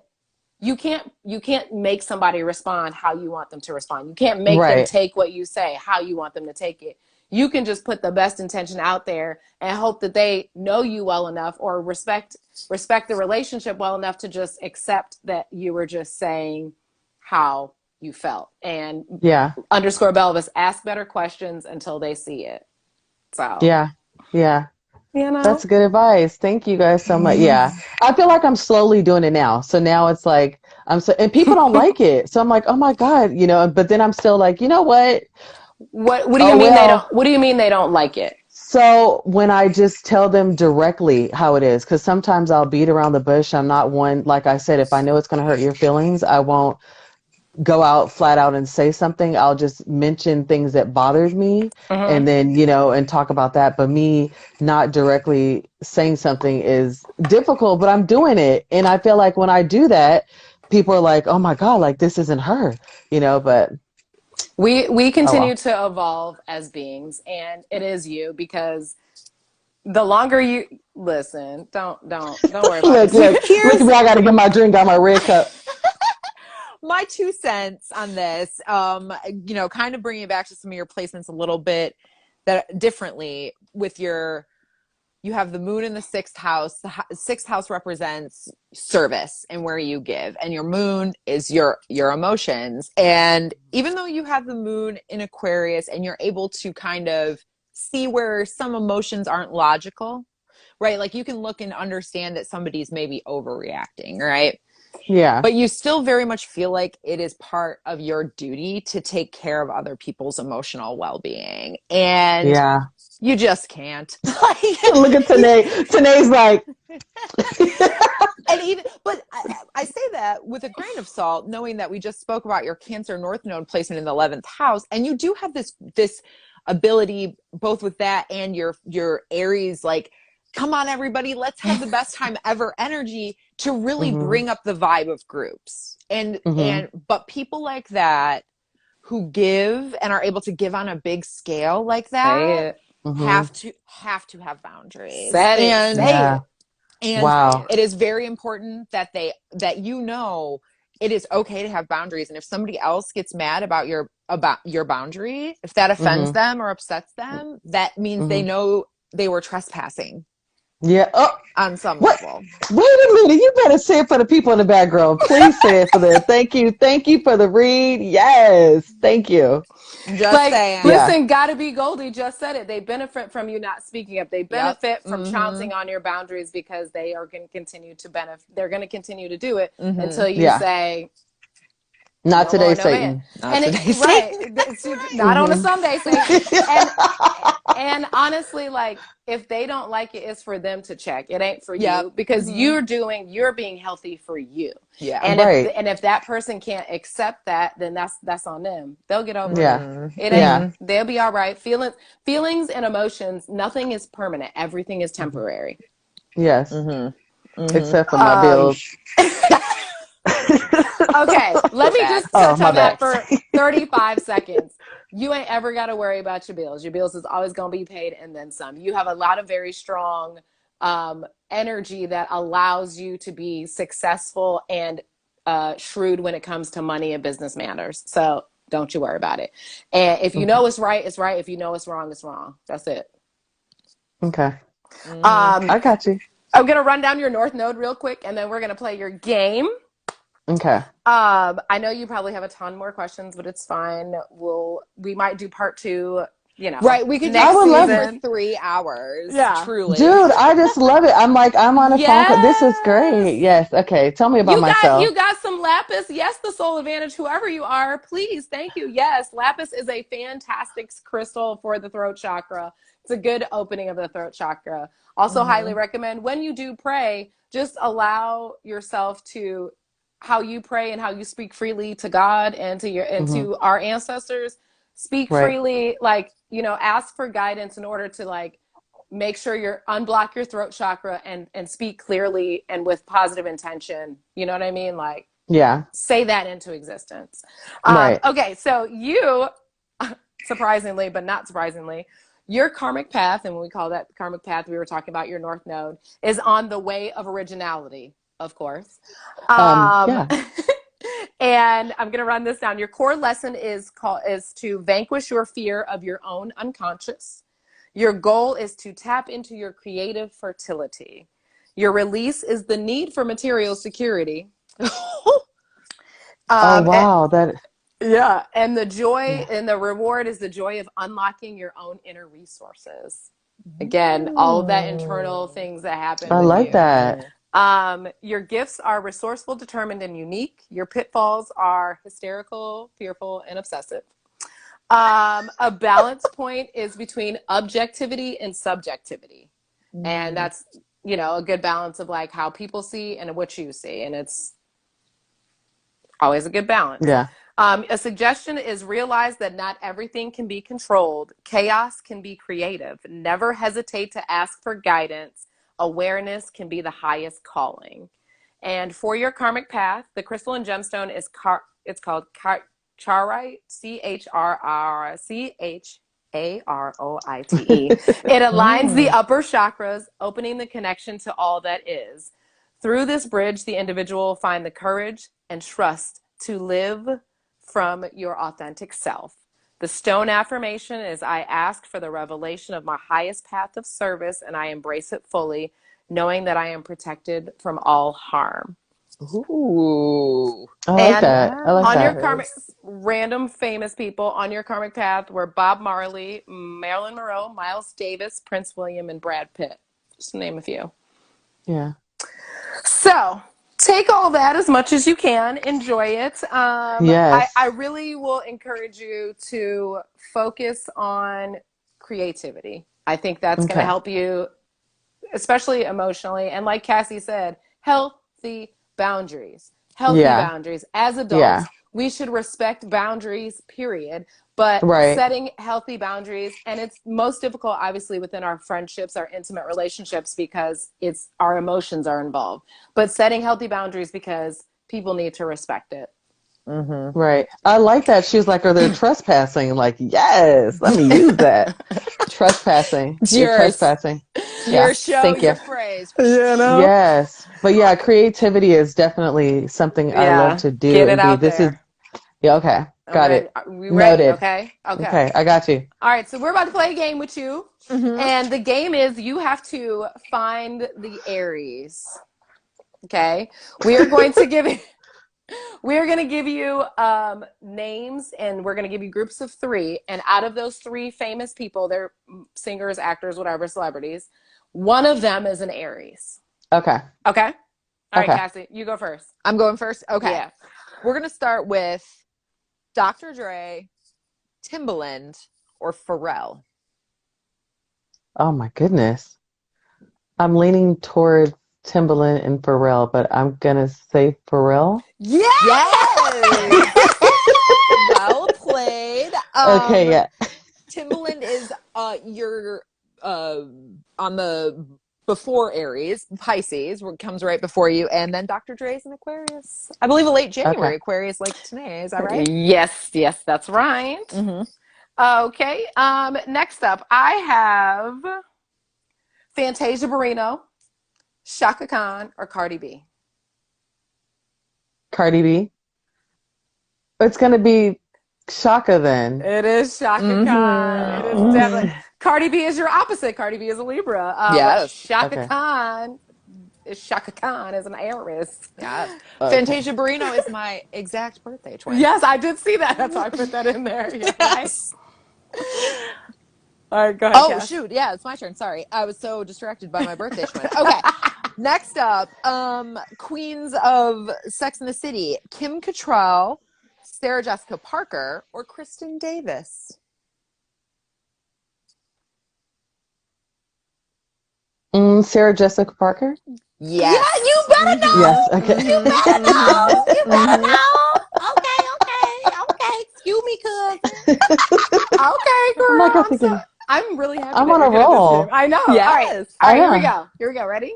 [SPEAKER 1] you can't make somebody respond how you want them to respond. You can't make them
[SPEAKER 3] Right.
[SPEAKER 1] take what you say how you want them to take it. You can just put the best intention out there and hope that they know you well enough or respect the relationship well enough to just accept that you were just saying how you felt. And
[SPEAKER 3] Yeah.
[SPEAKER 1] underscore Belvis, ask better questions until they see it. So,
[SPEAKER 3] Yeah. Yeah.
[SPEAKER 1] you know.
[SPEAKER 3] That's good advice. Thank you guys so much. Yeah. I feel like I'm slowly doing it now. So now it's like, and people don't like it. So I'm like, oh my God, but then I'm still like, you know what?
[SPEAKER 1] What do you
[SPEAKER 3] Oh,
[SPEAKER 1] mean
[SPEAKER 3] well.
[SPEAKER 1] they don't like it?
[SPEAKER 3] So when I just tell them directly how it is, because sometimes I'll beat around the bush. I'm not one, like I said, if I know it's going to hurt your feelings, I won't go out flat out and say something. I'll just mention things that bothered me
[SPEAKER 1] Mm-hmm.
[SPEAKER 3] and then, and talk about that. But me not directly saying something is difficult, but I'm doing it. And I feel like when I do that, people are like, oh my God, like this isn't her, but
[SPEAKER 1] We
[SPEAKER 3] oh
[SPEAKER 1] continue
[SPEAKER 3] well.
[SPEAKER 1] to evolve as beings, and it is you because the longer you listen, don't worry about
[SPEAKER 3] Look,
[SPEAKER 1] this.
[SPEAKER 3] look at
[SPEAKER 2] Here's
[SPEAKER 3] me. I got to get my drink out my red cup.
[SPEAKER 2] my 2 cents on this. Kind of bringing it back to some of your placements a little bit that differently with you have the moon in the sixth house. The sixth house represents service and where you give, and your moon is your emotions. And even though you have the moon in Aquarius and you're able to kind of see where some emotions aren't logical, right? Like you can look and understand that somebody's maybe overreacting, right?
[SPEAKER 3] Yeah.
[SPEAKER 2] But you still very much feel like it is part of your duty to take care of other people's emotional well-being. And
[SPEAKER 3] Yeah.
[SPEAKER 2] you just can't.
[SPEAKER 3] Look at Tanae. Tanae's like,
[SPEAKER 2] And even, but I say that with a grain of salt, knowing that we just spoke about your Cancer North Node placement in the 11th house, and you do have this ability both with that and your Aries, like, come on everybody, let's have the best time ever energy to really
[SPEAKER 3] hmm
[SPEAKER 2] bring up the vibe of groups.
[SPEAKER 3] hmm
[SPEAKER 2] But people like that who give and are able to give on a big scale like
[SPEAKER 1] Say
[SPEAKER 2] that
[SPEAKER 1] it.
[SPEAKER 3] hmm
[SPEAKER 2] have to have boundaries.
[SPEAKER 1] Said it.
[SPEAKER 2] And
[SPEAKER 1] Say
[SPEAKER 3] Yeah.
[SPEAKER 1] it. Say
[SPEAKER 3] Wow.
[SPEAKER 1] it.
[SPEAKER 2] it is very important that it is okay to have boundaries. And if somebody else gets mad about your boundary, if that offends
[SPEAKER 3] hmm
[SPEAKER 2] them or upsets them, that means they
[SPEAKER 3] hmm
[SPEAKER 2] know they were trespassing.
[SPEAKER 3] Yeah. Oh,
[SPEAKER 2] on some
[SPEAKER 3] what?
[SPEAKER 2] level.
[SPEAKER 3] Wait a minute. You better say it for the people in the background. Please say it for them. Thank you. Thank you for the read. Yes. Thank you.
[SPEAKER 2] Just saying.
[SPEAKER 1] Listen, gotta be Goldie just said it. They benefit from you not speaking up. They benefit from trouncing on your boundaries because they are going to continue to benefit. They're going to continue to do it until you say,
[SPEAKER 3] not
[SPEAKER 1] no
[SPEAKER 3] today,
[SPEAKER 1] more, no
[SPEAKER 3] Satan.
[SPEAKER 1] man.
[SPEAKER 2] Not
[SPEAKER 1] And
[SPEAKER 2] today,
[SPEAKER 1] right, not on a Sunday, Satan. And honestly, like if they don't like it, it's for them to check. It ain't for you because you're being healthy for you.
[SPEAKER 2] Yeah.
[SPEAKER 1] And if that person can't accept that, then that's on them. They'll get over it. It ain't. They'll be all right. Feelings and emotions. Nothing is permanent. Everything is temporary.
[SPEAKER 3] Yes. Except for my bills.
[SPEAKER 1] Okay, let me just touch on that for 35 seconds. You ain't ever got to worry about your bills. Your bills is always going to be paid and then some. You have a lot of very strong energy that allows you to be successful and shrewd when it comes to money and business matters. So don't you worry about it. And if you know it's right, it's right. If you know it's wrong, it's wrong. That's it.
[SPEAKER 3] Okay. I got you.
[SPEAKER 1] I'm going to run down your North Node real quick, and then we're going to play your game.
[SPEAKER 3] Okay.
[SPEAKER 1] I know you probably have a ton more questions, but it's fine. We might do part 2,
[SPEAKER 2] Right. We could
[SPEAKER 1] next
[SPEAKER 2] do
[SPEAKER 1] season
[SPEAKER 2] for 3 hours.
[SPEAKER 1] Yeah.
[SPEAKER 2] Truly.
[SPEAKER 3] Dude, I just love it. I'm on a phone call. This is great. Yes. Okay. Tell me about myself.
[SPEAKER 1] You got some lapis. Yes, the soul advantage, whoever you are, please. Thank you. Yes. Lapis is a fantastic crystal for the throat chakra. It's a good opening of the throat chakra. Also highly recommend when you do pray, just allow yourself to how you pray and how you speak freely to God and to our ancestors. Speak freely, ask for guidance in order to make sure unblock your throat chakra and speak clearly and with positive intention. You know what I mean? Say that into existence. Okay, so you, surprisingly, but not surprisingly, your karmic path, and when we call that karmic path, we were talking about your North Node, is on the way of originality. Of course. And I'm going to run this down. Your core lesson is to vanquish your fear of your own unconscious. Your goal is to tap into your creative fertility. Your release is the need for material security.
[SPEAKER 3] Wow.
[SPEAKER 1] And the joy and the reward is the joy of unlocking your own inner resources. Again, all of that internal things that happen.
[SPEAKER 3] I like that.
[SPEAKER 1] Your gifts are resourceful, determined, and unique. Your pitfalls are hysterical, fearful, and obsessive. A balance point is between objectivity and subjectivity. And that's, a good balance of how people see and what you see. And it's always a good balance.
[SPEAKER 3] Yeah.
[SPEAKER 1] A suggestion is realize that not everything can be controlled. Chaos can be creative. Never hesitate to ask for guidance. Awareness can be the highest calling. And for your karmic path, the crystal and gemstone is it's called Charite, Charroite. It aligns the upper chakras, opening the connection to all that is. Through this bridge, the individual will find the courage and trust to live from your authentic self. The stone affirmation is, I ask for the revelation of my highest path of service, and I embrace it fully, knowing that I am protected from all harm.
[SPEAKER 2] Ooh.
[SPEAKER 3] I like that.
[SPEAKER 1] On your karmic, random famous people on your karmic path were Bob Marley, Marilyn Monroe, Miles Davis, Prince William, and Brad Pitt. Just to name a few.
[SPEAKER 3] Yeah.
[SPEAKER 1] So take all that as much as you can. Enjoy it.
[SPEAKER 3] Yes.
[SPEAKER 1] I really will encourage you to focus on creativity. I think that's going to help you, especially emotionally. And like Cassie said, healthy boundaries. Boundaries. As adults, we should respect boundaries, period. But setting healthy boundaries, and it's most difficult, obviously, within our friendships, our intimate relationships, because our emotions are involved. But setting healthy boundaries because people need to respect it.
[SPEAKER 3] Right. I like that. She was like, are they trespassing? Like, yes, let me use that. Trespassing. You're trespassing.
[SPEAKER 2] Your show, your phrase.
[SPEAKER 3] Yes. But yeah, creativity is definitely something I love to do.
[SPEAKER 1] Get it out there.
[SPEAKER 3] Okay. Got it.
[SPEAKER 1] Are we ready?
[SPEAKER 3] Noted.
[SPEAKER 1] Okay. Okay.
[SPEAKER 3] Okay, I got you.
[SPEAKER 1] All right. So we're about to play a game with you.
[SPEAKER 2] Mhm.
[SPEAKER 1] And the game is you have to find the Aries. Okay. We are going to give you names, and we're going to give you groups of 3. And out of those 3 famous people, they're singers, actors, whatever, celebrities, one of them is an Aries.
[SPEAKER 3] Okay.
[SPEAKER 1] Okay. All right,
[SPEAKER 3] Okay.
[SPEAKER 1] Cassie, you go first.
[SPEAKER 2] I'm going first. Okay.
[SPEAKER 1] Yeah.
[SPEAKER 2] We're gonna start with Dr. Dre, Timbaland, or Pharrell.
[SPEAKER 3] Oh my goodness. I'm leaning toward Timbaland and Pharrell, but I'm gonna say Pharrell.
[SPEAKER 2] Yes. Well played.
[SPEAKER 3] Okay, yeah.
[SPEAKER 2] Timbaland is you're on the before Aries, Pisces, comes right before you, and then Dr. Dre's an Aquarius. I believe a late January
[SPEAKER 3] Okay.
[SPEAKER 2] Aquarius, like Tennah. Is that right?
[SPEAKER 1] Yes, that's right.
[SPEAKER 2] Mm-hmm.
[SPEAKER 1] Okay. Next up, I have Fantasia Barrino, Shaka Khan, or Cardi B.
[SPEAKER 3] Cardi B. It's gonna be Shaka then.
[SPEAKER 1] It is Shaka Khan. It is definitely. Cardi B is your opposite. Cardi B is a Libra.
[SPEAKER 2] Yes.
[SPEAKER 1] Shaka
[SPEAKER 3] Okay.
[SPEAKER 1] Khan is an Aries.
[SPEAKER 2] Yeah.
[SPEAKER 3] Okay.
[SPEAKER 2] Fantasia Barrino is my exact birthday twin.
[SPEAKER 1] Yes, I did see that. That's why I put that in there. Yeah, nice. All right, go ahead.
[SPEAKER 2] Oh,
[SPEAKER 1] Cass.
[SPEAKER 2] shoot. Yeah, it's my turn. Sorry. I was so distracted by my birthday twin. Okay. Next up, queens of Sex and the City, Kim Cattrall, Sarah Jessica Parker, or Kristen Davis.
[SPEAKER 3] Sarah Jessica Parker?
[SPEAKER 2] Yes.
[SPEAKER 1] Yeah, you better know.
[SPEAKER 3] Yes, okay.
[SPEAKER 1] You better know. You better know. Okay. Excuse me, cousin. Okay, girl.
[SPEAKER 3] I'm like, I'm thinking,
[SPEAKER 1] I'm really happy.
[SPEAKER 3] I'm
[SPEAKER 1] that
[SPEAKER 3] on
[SPEAKER 1] you're
[SPEAKER 3] a
[SPEAKER 1] good at this
[SPEAKER 3] roll.
[SPEAKER 1] game. I know.
[SPEAKER 2] Yes.
[SPEAKER 1] All right.
[SPEAKER 3] I
[SPEAKER 1] Here we
[SPEAKER 3] know.
[SPEAKER 1] go. Here we go. Ready?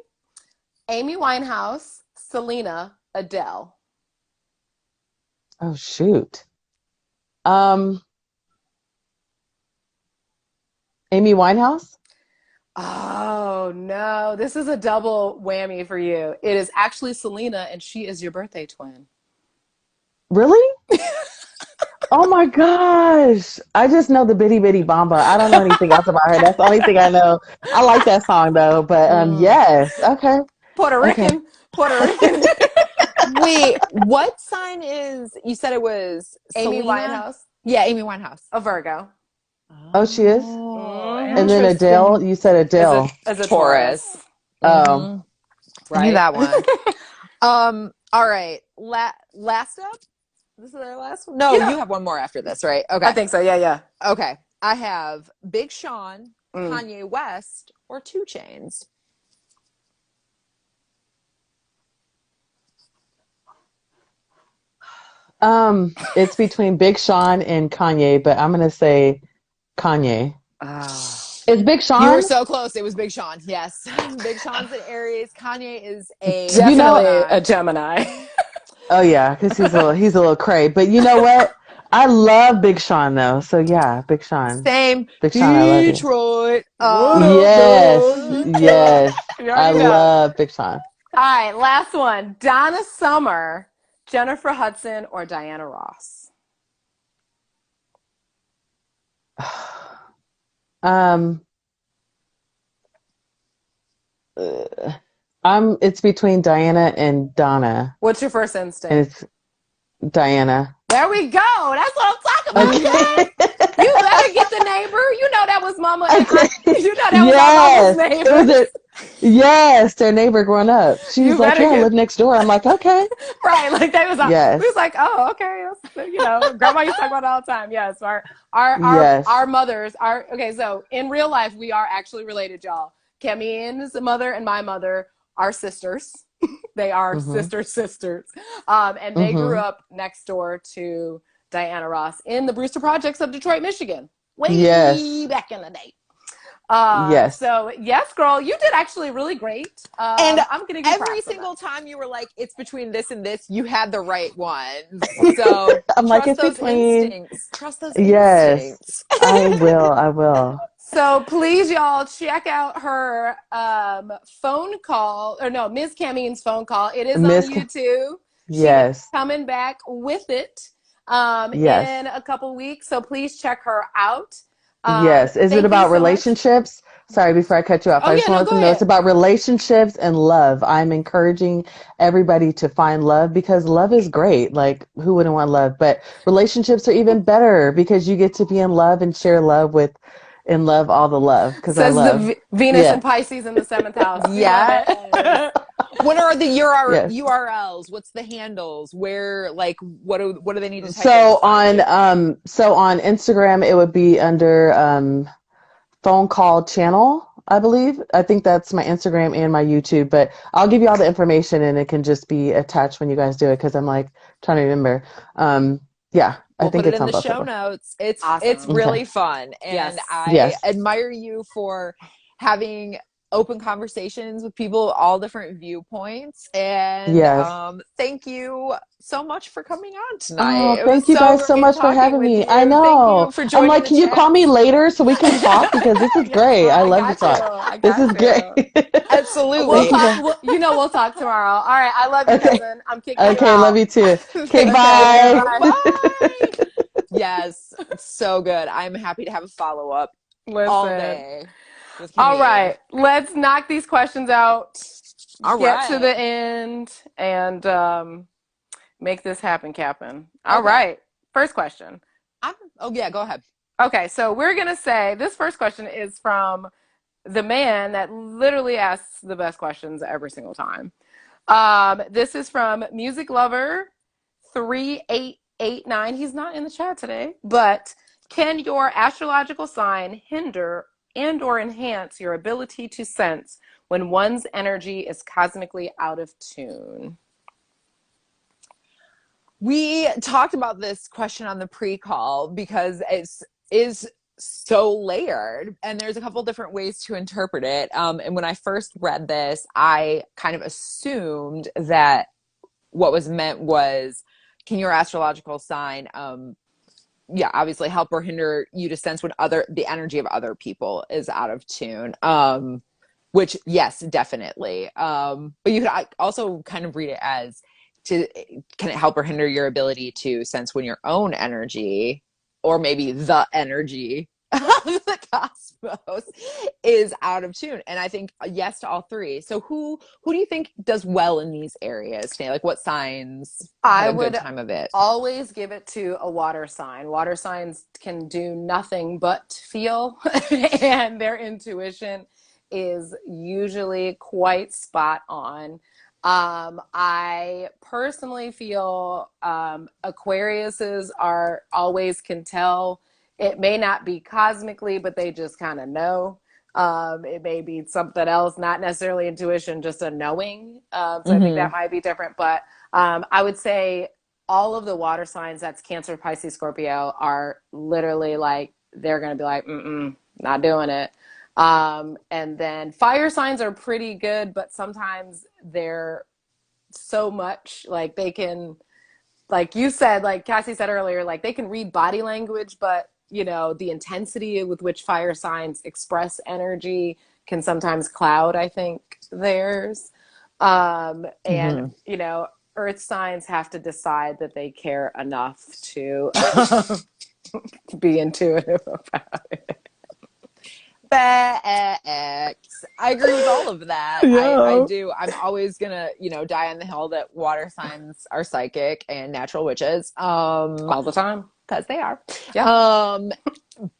[SPEAKER 1] Amy Winehouse, Selena, Adele.
[SPEAKER 3] Oh shoot. Amy Winehouse?
[SPEAKER 1] Oh no, this is a double whammy for you. It is actually Selena, and she is your birthday twin.
[SPEAKER 3] Really? Oh my gosh. I just know the Bitty Bitty Bamba. I don't know anything else about her. That's the only thing I know. I like that song though, but yes. Okay.
[SPEAKER 1] Puerto Rican. Puerto Rican.
[SPEAKER 2] Wait, what sign is, you said it was
[SPEAKER 1] Amy
[SPEAKER 2] Selena?
[SPEAKER 1] Winehouse,
[SPEAKER 2] Yeah, Amy Winehouse.
[SPEAKER 1] a Virgo.
[SPEAKER 3] Oh, she is? And then
[SPEAKER 2] Interesting.
[SPEAKER 3] Adele, you said Adele.
[SPEAKER 1] As a
[SPEAKER 2] Taurus.
[SPEAKER 3] Oh,
[SPEAKER 2] I knew that one. All right. Last up? This is our last one? No,
[SPEAKER 1] Yeah.
[SPEAKER 2] you have one more after this, right? Okay.
[SPEAKER 1] I think so. Yeah.
[SPEAKER 2] Okay. I have Big Sean,
[SPEAKER 1] Mm.
[SPEAKER 2] Kanye West, or 2 Chainz.
[SPEAKER 3] It's between Big Sean and Kanye, but I'm gonna say Kanye. Is Big Sean?
[SPEAKER 2] You were so close. It was Big Sean. Yes. Big Sean's an Aries. Kanye is a
[SPEAKER 1] Definitely a Gemini.
[SPEAKER 3] Oh yeah, because he's a little cray. But you know what? I love Big Sean though. So yeah, Big Sean.
[SPEAKER 2] Same.
[SPEAKER 3] Big Sean, I love you.
[SPEAKER 2] Detroit.
[SPEAKER 3] Yes.
[SPEAKER 1] You
[SPEAKER 3] I
[SPEAKER 1] already know.
[SPEAKER 3] love Big Sean.
[SPEAKER 1] All right, last one. Donna Summer, Jennifer Hudson, or Diana Ross.
[SPEAKER 3] It's between Diana and Donna.
[SPEAKER 1] What's your first
[SPEAKER 3] And
[SPEAKER 1] instinct?
[SPEAKER 3] it's Diana.
[SPEAKER 1] There we go. That's what I'm talking about.
[SPEAKER 3] Okay.
[SPEAKER 1] You better get the neighbor. You know that was Mama. And you know that was
[SPEAKER 3] Yes.
[SPEAKER 1] my Mama's
[SPEAKER 3] It
[SPEAKER 1] neighbor.
[SPEAKER 3] was yes, their neighbor growing up. She
[SPEAKER 1] You
[SPEAKER 3] was like,
[SPEAKER 1] better
[SPEAKER 3] yeah, I
[SPEAKER 1] get-
[SPEAKER 3] live next door. I'm like, okay.
[SPEAKER 1] Right, like they was.
[SPEAKER 3] Yes.
[SPEAKER 1] We was like, oh, okay. You know, Grandma used to talk about it all the time. Yes,
[SPEAKER 3] Yes.
[SPEAKER 1] our mothers are okay. So in real life, we are actually related, y'all. Camine's mother and my mother are sisters. They are sisters. And they grew up next door to Diana Ross in the Brewster Projects of Detroit, Michigan. Way back in the day.
[SPEAKER 3] Yes.
[SPEAKER 1] So yes, girl, you did actually really great.
[SPEAKER 2] And
[SPEAKER 1] I'm gonna give you
[SPEAKER 2] every
[SPEAKER 1] props on
[SPEAKER 2] single
[SPEAKER 1] that.
[SPEAKER 2] time you were like, it's between this and this, you had the right one. So
[SPEAKER 3] I'm like,
[SPEAKER 2] trust
[SPEAKER 3] it's
[SPEAKER 2] those
[SPEAKER 3] between.
[SPEAKER 2] instincts. Trust those
[SPEAKER 3] Yes.
[SPEAKER 2] instincts.
[SPEAKER 3] I will.
[SPEAKER 1] So please, y'all, check out her phone call, or no, Ms. Camine's phone call. It is
[SPEAKER 3] Ms.
[SPEAKER 1] on YouTube.
[SPEAKER 3] Yes.
[SPEAKER 1] She's coming back with it.
[SPEAKER 3] Yes.
[SPEAKER 1] in a couple weeks. So please check her out.
[SPEAKER 3] Yes. Is it
[SPEAKER 1] Thank you
[SPEAKER 3] about
[SPEAKER 1] so much.
[SPEAKER 3] relationships? Sorry, before I cut you off,
[SPEAKER 1] Oh
[SPEAKER 3] I
[SPEAKER 1] yeah,
[SPEAKER 3] just want to
[SPEAKER 1] no,
[SPEAKER 3] let
[SPEAKER 1] go
[SPEAKER 3] them know it's
[SPEAKER 1] ahead.
[SPEAKER 3] about relationships and love. I'm encouraging everybody to find love because love is great. Like, who wouldn't want love? But relationships are even better because you get to be in love and share love with, and love all the love because I
[SPEAKER 1] Says the
[SPEAKER 3] love,
[SPEAKER 1] Venus
[SPEAKER 3] yeah.
[SPEAKER 1] and Pisces in the seventh house. We love
[SPEAKER 2] Yes.
[SPEAKER 1] it.
[SPEAKER 2] What are the
[SPEAKER 3] Yes.
[SPEAKER 2] URLs? What's the handles? Where, like, what do they need to type in to
[SPEAKER 3] So
[SPEAKER 2] find you?
[SPEAKER 3] on Instagram it would be under phone call channel, I believe. I think that's my Instagram and my YouTube, but I'll give you all the information and it can just be attached when you guys do it because I'm like trying to remember. Yeah, I
[SPEAKER 2] We'll put
[SPEAKER 3] think
[SPEAKER 2] it
[SPEAKER 3] it's
[SPEAKER 2] in
[SPEAKER 3] on
[SPEAKER 2] the
[SPEAKER 3] both of
[SPEAKER 2] show
[SPEAKER 3] them.
[SPEAKER 2] notes. It's
[SPEAKER 1] Awesome.
[SPEAKER 3] Okay.
[SPEAKER 2] really fun, and
[SPEAKER 1] Yes.
[SPEAKER 2] I
[SPEAKER 3] Yes.
[SPEAKER 2] admire you for having open conversations with people, all different viewpoints. And
[SPEAKER 3] Yes.
[SPEAKER 2] thank you so much for coming on tonight.
[SPEAKER 3] Oh,
[SPEAKER 2] It was
[SPEAKER 3] thank you
[SPEAKER 2] so
[SPEAKER 3] guys so
[SPEAKER 2] great
[SPEAKER 3] much for
[SPEAKER 2] talking
[SPEAKER 3] having
[SPEAKER 2] with
[SPEAKER 3] me. I
[SPEAKER 2] you. Thank
[SPEAKER 3] know.
[SPEAKER 2] you for
[SPEAKER 3] I'm
[SPEAKER 2] joining
[SPEAKER 3] like,
[SPEAKER 2] the
[SPEAKER 3] can you call me
[SPEAKER 2] chats.
[SPEAKER 3] later so we can talk because this is
[SPEAKER 1] Yes,
[SPEAKER 3] great.
[SPEAKER 1] girl.
[SPEAKER 3] I
[SPEAKER 1] I
[SPEAKER 3] love to
[SPEAKER 1] got you.
[SPEAKER 3] talk.
[SPEAKER 1] I
[SPEAKER 3] This
[SPEAKER 1] got
[SPEAKER 3] is great.
[SPEAKER 1] you. We'll
[SPEAKER 3] Thank
[SPEAKER 2] Absolutely.
[SPEAKER 3] you
[SPEAKER 1] talk.
[SPEAKER 3] guys.
[SPEAKER 1] We'll talk tomorrow. All right. I love you,
[SPEAKER 3] Okay.
[SPEAKER 1] cousin. I'm kicking you
[SPEAKER 3] Okay, love
[SPEAKER 1] out.
[SPEAKER 3] you too. Okay,
[SPEAKER 2] Thank
[SPEAKER 1] Okay.
[SPEAKER 3] bye.
[SPEAKER 2] you.
[SPEAKER 1] Bye.
[SPEAKER 2] Bye. Yes, so good. I'm happy to have a follow up all
[SPEAKER 1] Listen.
[SPEAKER 2] day with
[SPEAKER 1] All
[SPEAKER 2] Camene.
[SPEAKER 1] right. Let's knock these questions out.
[SPEAKER 2] All
[SPEAKER 1] Get to
[SPEAKER 2] right.
[SPEAKER 1] the end and make this happen, Captain. All
[SPEAKER 2] Okay.
[SPEAKER 1] right. First question.
[SPEAKER 2] Oh yeah, go ahead.
[SPEAKER 1] Okay, so we're gonna say this first question is from the man that literally asks the best questions every single time. This is from Music Lover 3889. He's not in the chat today, but can your astrological sign hinder and or enhance your ability to sense when one's energy is cosmically out of tune?
[SPEAKER 2] We talked about this question on the pre-call because it's is so layered and there's a couple different ways to interpret it. And when I first read this, I kind of assumed that what was meant was, can your astrological sign yeah, obviously help or hinder you to sense when the energy of other people is out of tune. Which yes, definitely. But you could also kind of read it as, can it help or hinder your ability to sense when your own energy, or maybe the energy of the cosmos, is out of tune? And I think yes to all three. So who do you think does well in these areas today? Like, what signs
[SPEAKER 1] I
[SPEAKER 2] have a good
[SPEAKER 1] would
[SPEAKER 2] time of it?
[SPEAKER 1] always give it to a water sign. Water signs can do nothing but feel, and their intuition is usually quite spot on. I personally feel Aquariuses are always can tell. It may not be cosmically, but they just kind of know. It may be something else, not necessarily intuition, just a knowing. So I think
[SPEAKER 2] Mm-hmm.
[SPEAKER 1] that might be different. But I would say all of the water signs, that's Cancer, Pisces, Scorpio, are literally like, they're going to be like, not doing it. And then fire signs are pretty good, but sometimes they're so much like they can, like you said, like Cassie said earlier, like they can read body language, but you know, the intensity with which fire signs express energy can sometimes cloud, I think, theirs. And,
[SPEAKER 2] Mm-hmm.
[SPEAKER 1] you know, earth signs have to decide that they care enough to be intuitive about it.
[SPEAKER 2] Facts. I agree with all of that. I
[SPEAKER 1] Yeah.
[SPEAKER 2] do. I'm always gonna, die on the hill that water signs are psychic and natural witches.
[SPEAKER 1] All the time.
[SPEAKER 2] Because they are.
[SPEAKER 1] Yeah.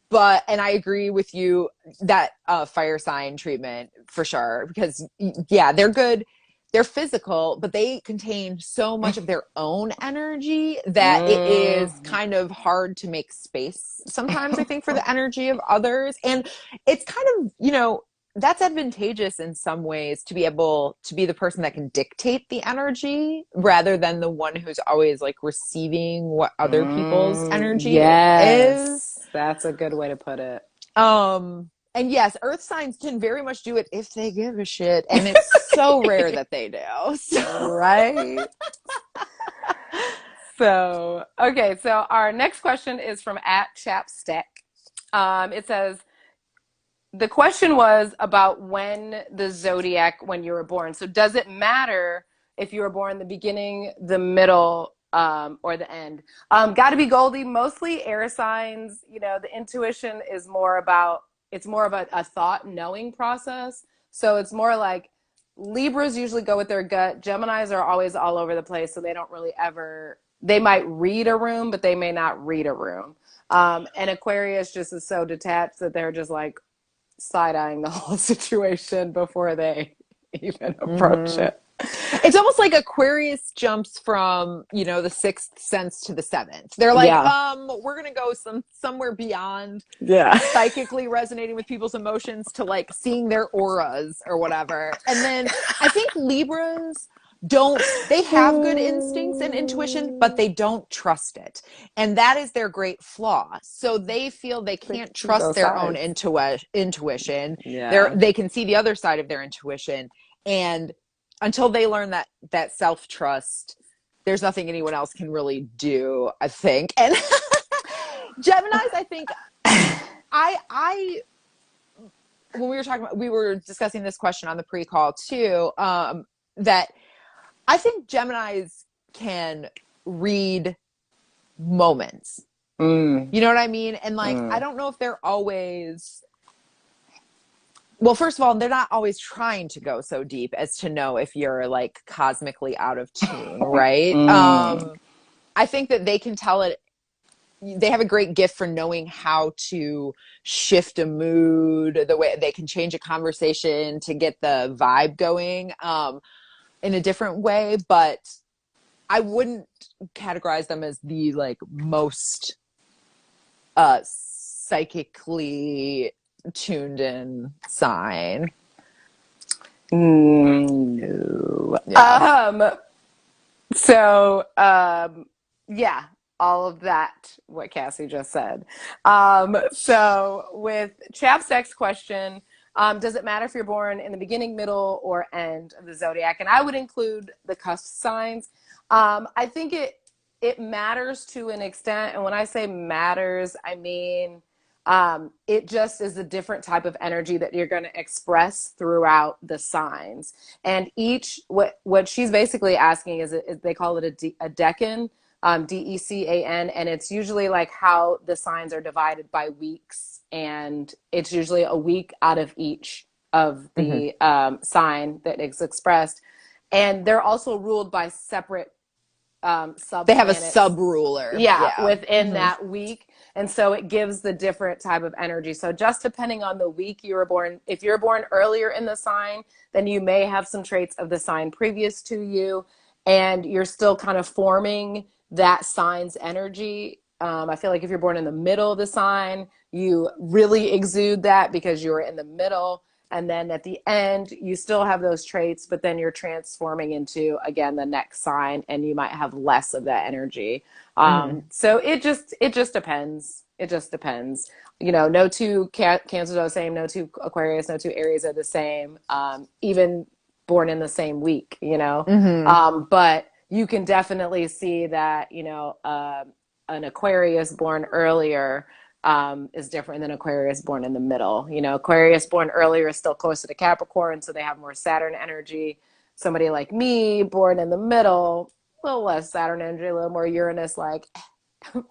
[SPEAKER 2] But and I agree with you that fire sign treatment for sure, because yeah, they're good. They're physical, but they contain so much of their own energy that it is
[SPEAKER 1] Mm.
[SPEAKER 2] kind of hard to make space sometimes, I think, for the energy of others. And it's kind of, that's advantageous in some ways, to be able to be the person that can dictate the energy rather than the one who's always like receiving what other people's energy is.
[SPEAKER 1] Yes. That's a good way to put it.
[SPEAKER 2] And yes, earth signs can very much do it if they give a shit. And it's so rare that they do. So.
[SPEAKER 1] Right. So, okay. So our next question is from @Chapstick. It says, the question was about when the zodiac, when you were born. So does it matter if you were born the beginning, the middle, or the end. Got to be Goldie. Mostly air signs. You know, the intuition is more about, it's more of a thought knowing process. So it's more like Libras usually go with their gut. Geminis are always all over the place, so they don't really ever, they might read a room, but they may not read a room. And Aquarius just is so detached that they're just like side-eyeing the whole situation before they even approach it.
[SPEAKER 2] It's almost like Aquarius jumps from, you know, the sixth sense to the seventh. They're like, we're going to go somewhere beyond psychically resonating with people's emotions to like seeing their auras or whatever. And then I think Libras they have good instincts and intuition, but they don't trust it. And that is their great flaw. So they feel they can't trust their own intuition.
[SPEAKER 1] Yeah.
[SPEAKER 2] They can see the other side of their intuition. And until they learn that self-trust, there's nothing anyone else can really do, I think. And Geminis, I think, when we were discussing this question on the pre-call too, that I think Geminis can read moments. You know what I mean? And like, I don't know if they're always, well, first of all, they're not always trying to go so deep as to know if you're like cosmically out of tune, right? I think that they can tell it. They have a great gift for knowing how to shift a mood, the way they can change a conversation to get the vibe going in a different way. But I wouldn't categorize them as the like most psychically tuned in sign.
[SPEAKER 1] No. Yeah, all of that, what Cassie just said. So with Chap's next question, does it matter if you're born in the beginning, middle, or end of the zodiac? And I would include the cusp signs. I think it matters to an extent. And when I say matters, I mean, it just is a different type of energy that you're going to express throughout the signs. And what she's basically asking is they call it a decan, Decan, and it's usually like how the signs are divided by weeks, and it's usually a week out of each of the sign that is expressed, and they're also ruled by separate sub.
[SPEAKER 2] They have a sub ruler,
[SPEAKER 1] within that week, and so it gives the different type of energy. So just depending on the week you were born, if you're born earlier in the sign, then you may have some traits of the sign previous to you, and you're still kind of forming that sign's energy. I feel like if you're born in the middle of the sign, you really exude that because you're in the middle. And then at the end, you still have those traits, but then you're transforming into, again, the next sign, and you might have less of that energy. So it just depends. It just depends. You know, no two Cancers are the same, no two Aquarius, no two Aries are the same, even born in the same week, you know. But you can definitely see that, you know, an Aquarius born earlier is different than Aquarius born in the middle. You know, Aquarius born earlier is still closer to Capricorn, so they have more Saturn energy. Somebody like me, born in the middle, a little less Saturn energy, a little more Uranus, like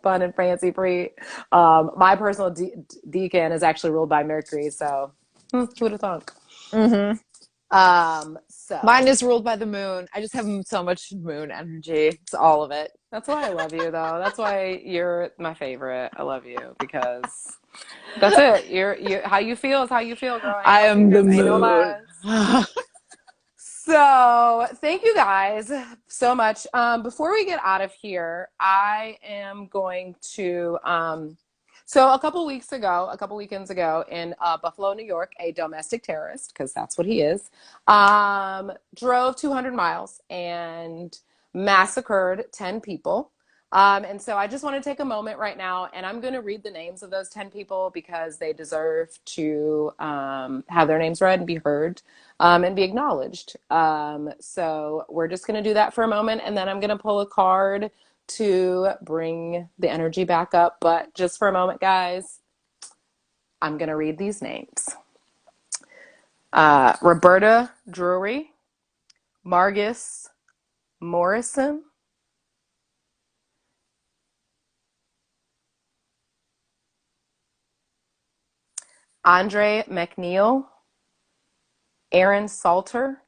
[SPEAKER 1] fun and fancy free. My personal decan is actually ruled by Mercury, so who'd have thunk? So
[SPEAKER 2] mine is ruled by the moon. I just have so much moon energy. It's all of it.
[SPEAKER 1] That's why I love you, though. That's why you're my favorite. I love you because that's it. You how you feel is how you feel, girl.
[SPEAKER 2] I am the moon.
[SPEAKER 1] So thank you guys so much. Before we get out of here, I am going to so a couple weekends ago in Buffalo, New York, a domestic terrorist, because that's what he is, drove 200 miles and massacred 10 people. And so I just want to take a moment right now, and I'm going to read the names of those 10 people because they deserve to have their names read and be heard and be acknowledged. So we're just going to do that for a moment, and then I'm going to pull a card to bring the energy back up. But just for a moment, guys, I'm going to read these names. Roberta Drury, Margus Morrison, Andre Mackneil, Aaron Salter,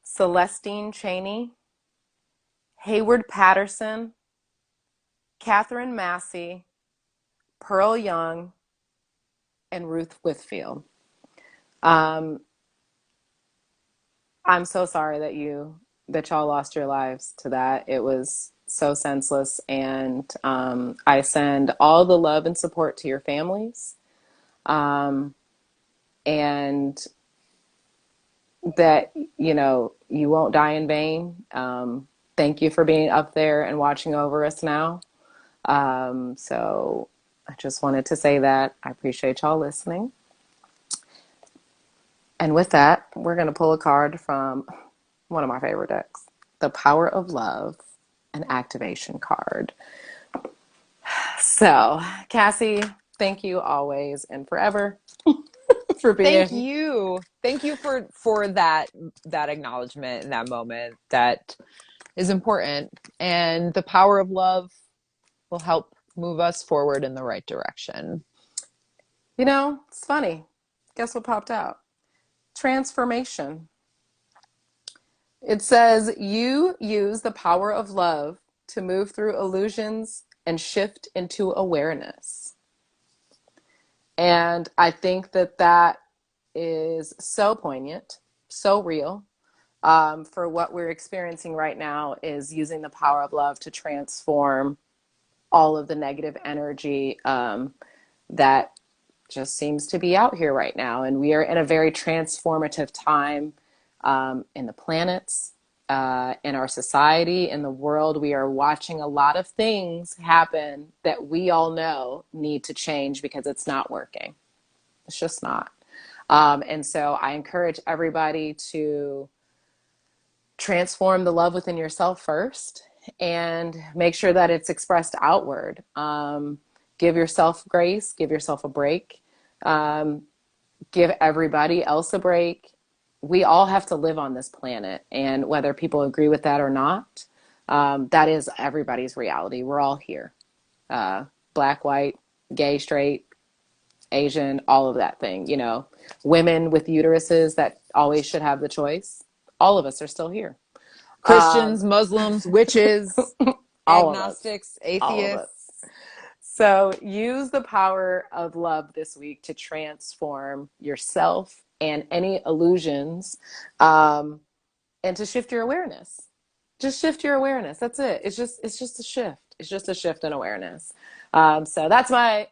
[SPEAKER 1] Celestine Chaney, Heyward Patterson, Katherine Massey, Pearl Young, and Ruth Whitfield. I'm so sorry that y'all lost your lives to that. It was so senseless, and I send all the love and support to your families, and that you won't die in vain. Thank you for being up there and watching over us now. So I just wanted to say that I appreciate y'all listening. And with that, we're going to pull a card from one of my favorite decks, the Power of Love, an activation card. So, Cassie, thank you always and forever for being.
[SPEAKER 2] Thank you for that acknowledgement in that moment. That is important, and the power of love will help move us forward in the right direction.
[SPEAKER 1] It's funny. Guess what popped out? Transformation. It says you use the power of love to move through illusions and shift into awareness. And I think that is so poignant, so real. For what we're experiencing right now is using the power of love to transform all of the negative energy that just seems to be out here right now. And we are in a very transformative time in the planets, in our society, in the world. We are watching a lot of things happen that we all know need to change because it's not working. It's just not. And so I encourage everybody to transform the love within yourself first and make sure that it's expressed outward. Give yourself grace, give yourself a break, give everybody else a break. We all have to live on this planet, and whether people agree with that or not, that is everybody's reality. We're all here. Black, white, gay, straight, Asian, all of that thing, women with uteruses that always should have the choice. All of us are still here.
[SPEAKER 2] Christians, Muslims, witches, agnostics, atheists.
[SPEAKER 1] So use the power of love this week to transform yourself and any illusions, and to shift your awareness. Just shift your awareness. That's it. It's just a shift. It's just a shift in awareness. So that's my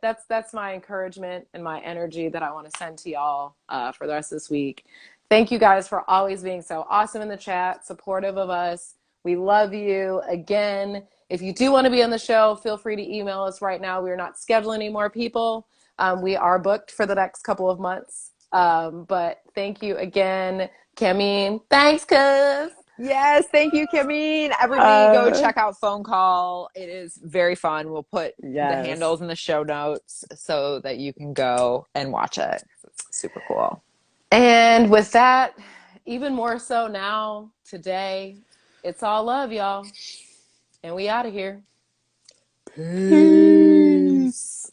[SPEAKER 1] encouragement and my energy that I want to send to y'all for the rest of this week. Thank you guys for always being so awesome in the chat, supportive of us. We love you. Again, if you do want to be on the show, feel free to email us right now. We are not scheduling any more people. We are booked for the next couple of months. But thank you again, Camene. Thanks, cuz.
[SPEAKER 2] Yes, thank you, Camene. Everybody go check out Phone Call. It is very fun. We'll put the handles in the show notes so that you can go and watch it. It's super cool.
[SPEAKER 1] And with that, even more so now, today, it's all love, y'all. And we out of here.
[SPEAKER 2] Peace.